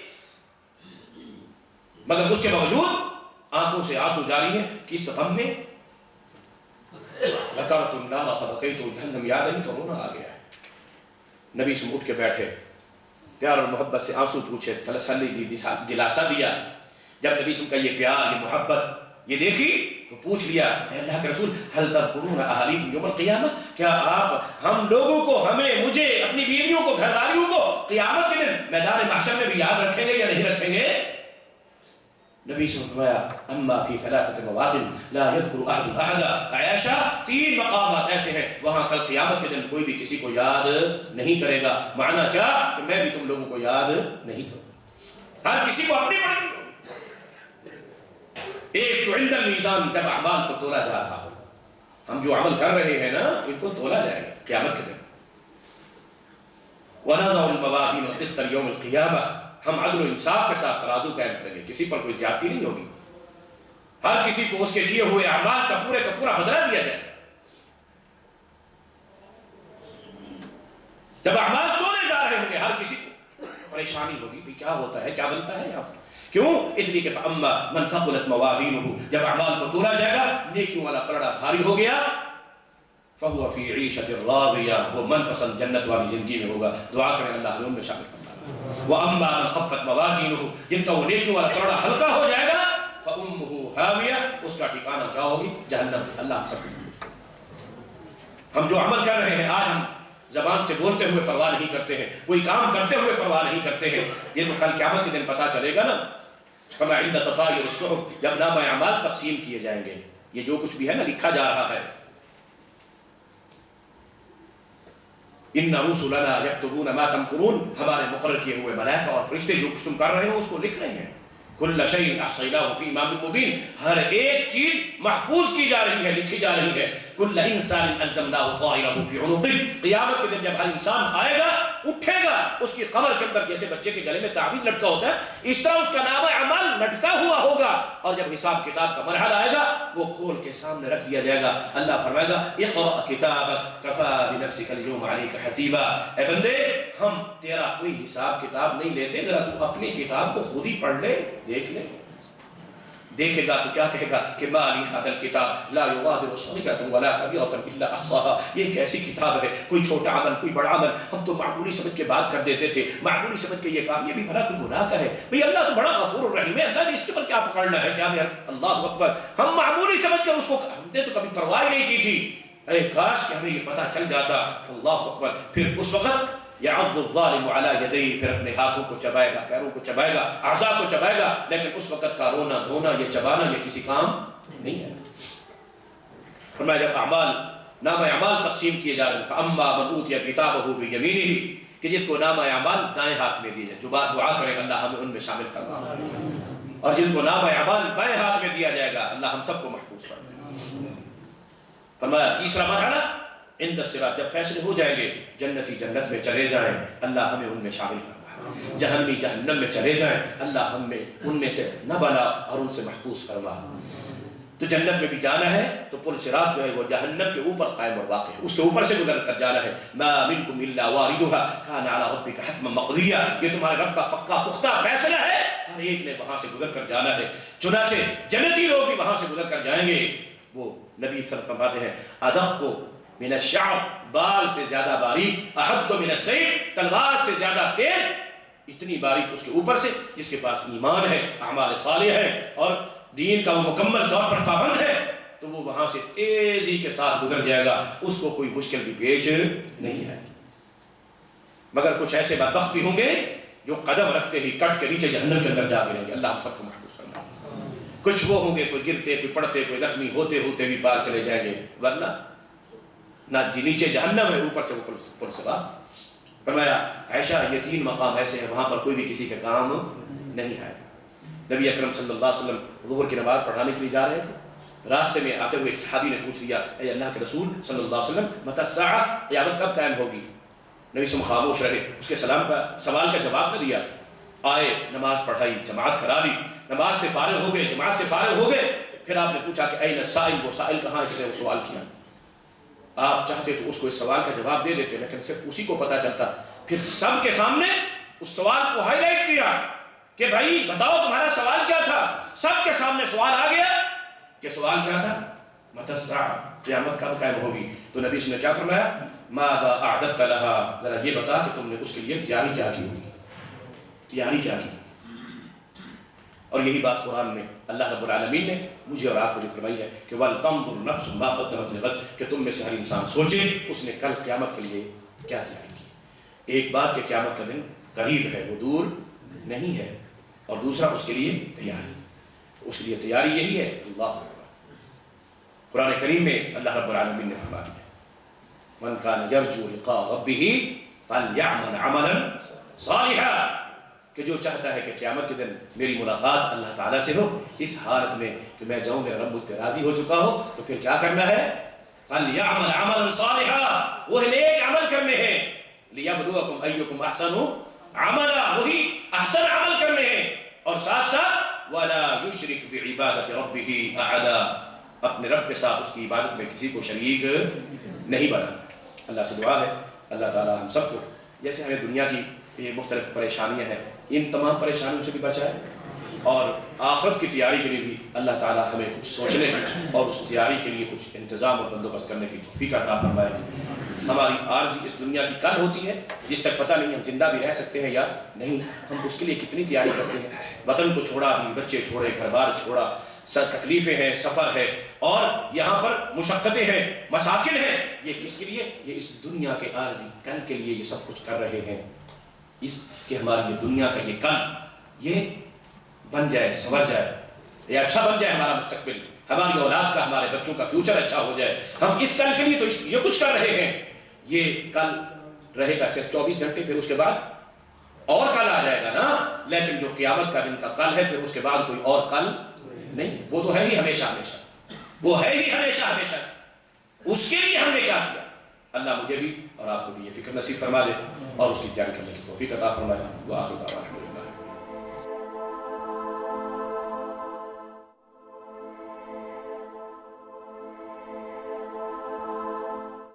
مگر اس کے باوجود آنکھوں سے آنسو جاری ہیں، کس غم میں؟ ذکرت النار فبکیت، جہنم یاد آئی تو رونا آ گیا ہے۔ نبی سے اٹھ کے بیٹھے، پیار اور محبت سے آنسو پوچھے، تسلی دی، دلاسا دیا۔ جب نبی سے کا یہ پیار، یہ محبت یہ دیکھی تو پوچھ لیا، اے اللہ کے رسول هل تذکرون اہلیکم یوم القیامہ، کیا آپ ہم لوگوں کو، ہمیں، مجھے، اپنی بیویوں کو، گھر والیوں کو قیامت کے دن میدان محشر میں بھی یاد رکھیں گے یا نہیں رکھیں گے؟ نبی سے فرمایا اما فی ثلاثۃ مواطن لا یذکر احد احدا، عائشہ 3 مقامات ایسے ہیں وہاں کل قیامت کے دن کوئی بھی کسی کو یاد نہیں کرے گا۔ معنی کیا؟ کہ میں بھی تم لوگوں کو یاد نہیں کروں، ہر کسی کو اپنی پڑے گی۔ ایک تو عند المیزان، جب اعمال کو تولا جا رہا ہو، ہم جو عمل کر رہے ہیں نا ان کو تولا جائے گا قیامت کے دن۔ ونضع الموازین القسط یوم القیامہ، ہم عدل و انصاف کے ساتھ ترازو قائم کریں گے، کسی پر کوئی زیادتی نہیں ہوگی، ہر کسی کو اس کے کیے ہوئے اعمال کا پورے کا پورا بدلہ دیا جائے گا۔ جب اعمال تولے جا رہے ہوں گے ہر کسی کو پریشانی ہوگی کہ کیا ہوتا ہے، کیا بنتا ہے یہاں پر، کیوں؟ اس لیے کہ فَأَمَّا مَنْ ثَقُلَتْ مَوَازِينُهُ، جب اعمال کو تولا جائے گا، نیکیوں والا پلڑا بھاری ہو گیا، فَهُوَ فِي عِيشَةٍ رَاضِيَةٍ، وہ من پسند جنت والی زندگی میں ہوگا۔ دعا کریں اللہ ہمیں ان میں شامل کرنا۔ وَأَمَّا مَنْ خَفَّتْ مَوَازِينُهُ، جن کا وہ نیکیوں والا پلڑا ہلکا ہو جائے گا، فَأُمُّهُ هَاوِيَةٌ، اس کا ٹھکانہ کیا ہوگی؟ جہنم۔ اللہ ہم سب کو، ہم جو عمل کر رہے ہیں آج، ہم زبان سے بولتے ہوئے پرواہ نہیں کرتے ہیں، کوئی کام کرتے ہوئے پرواہ نہیں کرتے ہیں، یہ تو کل قیامت کے دن پتہ چلے گا نا۔ فَمَا عِنْدَ تَطَايُرِ الصُّحُفِ، جب نامہ اعمال تقسیم کیے جائیں گے، یہ جو کچھ بھی ہے نا لکھا جا رہا ہے، إِنَّ رُسُلَنَا يَكْتُبُونَ مَا تَمْكُرُونَ، ہمارے مقرر کیے ہوئے ملائکہ اور فرشتے جو کچھ تم کر رہے ہو اس کو لکھ رہے ہیں۔ كُلَّ شَيْءٍ أَحْصَيْنَاهُ فِي إِمَامٍ مُبِينٍ، ہر ایک چیز محفوظ کی جا رہی ہے، لکھی جا رہی ہے۔ كُلَّ إِنسَانٍ أَلْزَمْنَاهُ طَائِرَهُ فِي عُنُقِهِ، قیامت کے دن جب ہر انسان آئے گا، اٹھے گا، اس کی قبر کے اندر جیسے بچے کے گلے میں تعویذ لٹکا ہوتا ہے، اس طرح اس کا نامہ اعمال لٹکا ہوا ہوگا، اور جب حساب کتاب کا مرحلہ آئے گا وہ کھول کے سامنے رکھ دیا جائے گا. اللہ فرمائے گا اقرأ کتابک کفی بنفسک اليوم علیک حسیبا. اے بندے ہم تیرا کوئی حساب کتاب نہیں لیتے, ذرا تو اپنی کتاب کو خود ہی پڑھ لے, دیکھ لے. دیکھے گا تو کیا کہے گا کہ ما لی ھذا الکتاب لا یغادر صغیرۃ ولا کبیرۃ الا احصاها. یہ کیسی کتاب ہے, کوئی چھوٹا عمل کوئی بڑا عمل ہم تو معمولی سمجھ کے بات کر دیتے تھے, معمولی سمجھ کے یہ کام, یہ بھی بھلا کوئی گناہ کا ہے. بھئی اللہ تو بڑا غفور الرحیم ہے, اللہ نے اس کے پر کیا پکڑنا ہے, کیا اللہ اکبر. ہم معمولی سمجھ کر اس کو, ہم نے تو کبھی پرواہ نہیں کی تھی. اے کاش کہ ہمیں یہ پتہ چل جاتا. اللہ اکبر. پھر اس وقت یعض الظالم علی یدیہ, پھر اپنے ہاتھوں کو چبائے گا, پیروں کو چبائے گا, اعضاء کو چبائے گا, لیکن اس وقت کا رونا دھونا, یہ چبانا, یہ کسی کام نہیں ہے. فرمایا جب اعمال نام اعمال تقسیم کیے جا رہے ہیں, فاما من اوتی کتابہ بیمینہ, کہ جس کو نام اعمال دائیں ہاتھ میں دیے جائے, جو بات دعا کرے اللہ ہمیں ان میں شامل فرما, اور جن کو نام اعمال بائیں ہاتھ میں دیا جائے گا اللہ ہم سب کو محفوظ فرمائے. فرمایا تیسرا مرحلہ عند الصراط, جب فیصلے ہو جائیں گے, جنتی جنت میں چلے جائیں اللہ ہمیں ان میں شامل فرما, جہنمی جہنم میں چلے جائیں اللہ ہمیں ان میں سے نہ بنا اور ان سے محفوظ فرما. تو جنت میں بھی جانا ہے تو پل صراط جو ہے وہ جہنم کے اوپر قائم اور واقع ہے, اس کے اوپر سے گزر کر جانا ہے. ما منکم الا واردها کان علی ربک حتما مقضیا, یہ تمہارے رب کا پکا پختہ فیصلہ ہے, ہر ایک نے وہاں سے گزر کر جانا ہے. چنانچہ جنتی لوگ بھی وہاں سے گزر کر جائیں گے. وہ نبی صلی اللہ علیہ وسلم فرماتے ہیں ادق من الشعر, بال سے زیادہ باریک, احد من السیف, تلوار سے زیادہ تیز, اتنی باریک اس کے اوپر سے, جس کے پاس ایمان ہے, اعمال صالح ہے اور دین کا وہ مکمل طور پر پابند ہے, تو وہ وہاں سے تیزی کے ساتھ گزر جائے گا, اس کو کوئی مشکل بھی پیش نہیں آئے گی. مگر کچھ ایسے بدبخت بھی ہوں گے جو قدم رکھتے ہی کٹ کے نیچے جہنم کے اندر جا گریں گے, اللہ ہم سب کو محفوظ فرمائے. کچھ وہ ہوں گے کوئی گرتے, کوئی پڑتے, کوئی زخمی ہوتے ہوتے بھی پار چلے جائیں گے, ورنہ نہ نیچے جہنم ہے, اوپر سے وہ پل صراط. فرمایا عائشہ یہ 3 مقام ایسے ہیں وہاں پر کوئی بھی کسی کا کام نہیں آئے. نبی اکرم صلی اللہ علیہ وسلم ظہر کی نماز پڑھانے کے لیے جا رہے تھے, راستے میں آتے ہوئے ایک صحابی نے پوچھ لیا اے اللہ کے رسول صلی اللہ علیہ وسلم متی الساعہ, قیامت کب قائم ہوگی؟ نبی صلی اللہ علیہ وسلم خاموش رہے, اس کے سوال کا جواب نہ دیا. آئے, نماز پڑھائی, جماعت کرا لی, نماز سے فارغ ہو گئے, جماعت سے فارغ ہو گئے. پھر آپ نے پوچھا کہ این السائل, وہ سائل کہاں ہے جس نے وہ سوال کیا؟ آپ چاہتے تو اس کو اس سوال کا جواب دے دیتے, لیکن صرف اسی کو پتا چلتا. پھر سب کے سامنے اس سوال کو ہائی لائٹ کیا کہ بھائی بتاؤ تمہارا سوال کیا تھا. سب کے سامنے سوال آ گیا کہ سوال کیا تھا, متی الساعہ, قیامت کب قائم ہوگی. تو نبی نے کیا فرمایا, ماذا اعددت لها, ذرا یہ بتا کہ تم نے اس کے لیے تیاری کیا کی ہوگی, تیاری کیا کی. اور یہی بات قرآن میں اللہ رب العالمین نے مجھے اور آپ کو بھی فرمائی ہے کہ وَلْتَنظُرْ نَفْسٌ مَا قَدَّمَتْ لِغَدٍ, کہ تم میں سے ہر انسان سوچے اس نے کل قیامت کے لیے کیا تیاری کی. ایک بات کہ قیامت کا دن قریب ہے, وہ دور نہیں ہے, اور دوسرا اس کے لیے تیاری, اس کے لیے تیاری یہی ہے. اللہ قرآن کریم میں اللہ رب العالمین نے فرما دیا مَنْ كَانَ يَرْجُو لِقَاءَ رَبِّهِ فَلْيَعْمَلْ عَمَلًا صَالِحًا, کہ جو چاہتا ہے کہ قیامت کے دن میری ملاقات اللہ تعالیٰ سے ہو, اس حالت میں کہ میں جاؤں میرا رب مجھ پہ راضی ہو چکا ہو, تو پھر کیا کرنا ہے, فَلْيَعْمَلْ عَمَلًا صَالِحًا, وہ نیک عمل کرنے ہیں, لِيَبْلُوَكُمْ أَيُّكُمْ أَحْسَنُ عَمَلًا, وہی احسن عمل کرنے ہیں, اور ساتھ ساتھ وَلَا يُشْرِكْ بِعِبَادَةِ رَبِّهِ أَحَدًا, اپنے رب کے ساتھ اس کی عبادت میں کسی کو شریک نہیں بنانا. اللہ سے دعا ہے اللہ تعالیٰ ہم سب کو, جیسے ہمیں دنیا کی یہ مختلف پریشانیاں ہیں, ان تمام پریشانیوں سے بھی بچائے, اور آخرت کی تیاری کے لیے بھی اللہ تعالیٰ ہمیں کچھ سوچنے اور اس تیاری کے لیے کچھ انتظام اور بندوبست کرنے کی توفیق عطا فرمائے. ہماری عارضی اس دنیا کی کل ہوتی ہے جس تک پتہ نہیں ہم زندہ بھی رہ سکتے ہیں یا نہیں, ہم اس کے لیے کتنی تیاری کرتے ہیں. وطن کو چھوڑا, بھی بچے چھوڑے, گھر بار چھوڑا, تکلیفیں ہیں, سفر ہے, اور یہاں پر مشقتیں ہیں, مساکن ہیں, یہ کس کے لیے, یہ اس دنیا کے عارضی کل کے لیے یہ سب کچھ کر رہے ہیں. اس کہ ہماری یہ دنیا کا یہ کل یہ بن جائے, سنور جائے, یہ اچھا بن جائے ہمارا مستقبل, ہماری اولاد کا, ہمارے بچوں کا فیوچر اچھا ہو جائے. ہم اس کل کے لیے تو یہ کچھ کر رہے ہیں. یہ کل رہے گا صرف 24 گھنٹے, پھر اس کے بعد اور کل آ جائے گا نا, لیکن جو قیامت کا دن کا کل ہے پھر اس کے بعد کوئی اور کل نہیں, وہ تو ہے ہی ہمیشہ ہمیشہ, وہ ہے ہی ہمیشہ ہمیشہ. اس کے لیے ہم نے کیا کیا, اللہ مجھے بھی اور آپ کو بھی یہ فکر نصیب فرما دے اور اس کی تیاری کرنے کی توفیق عطا فرمائے. وآخر دعوانا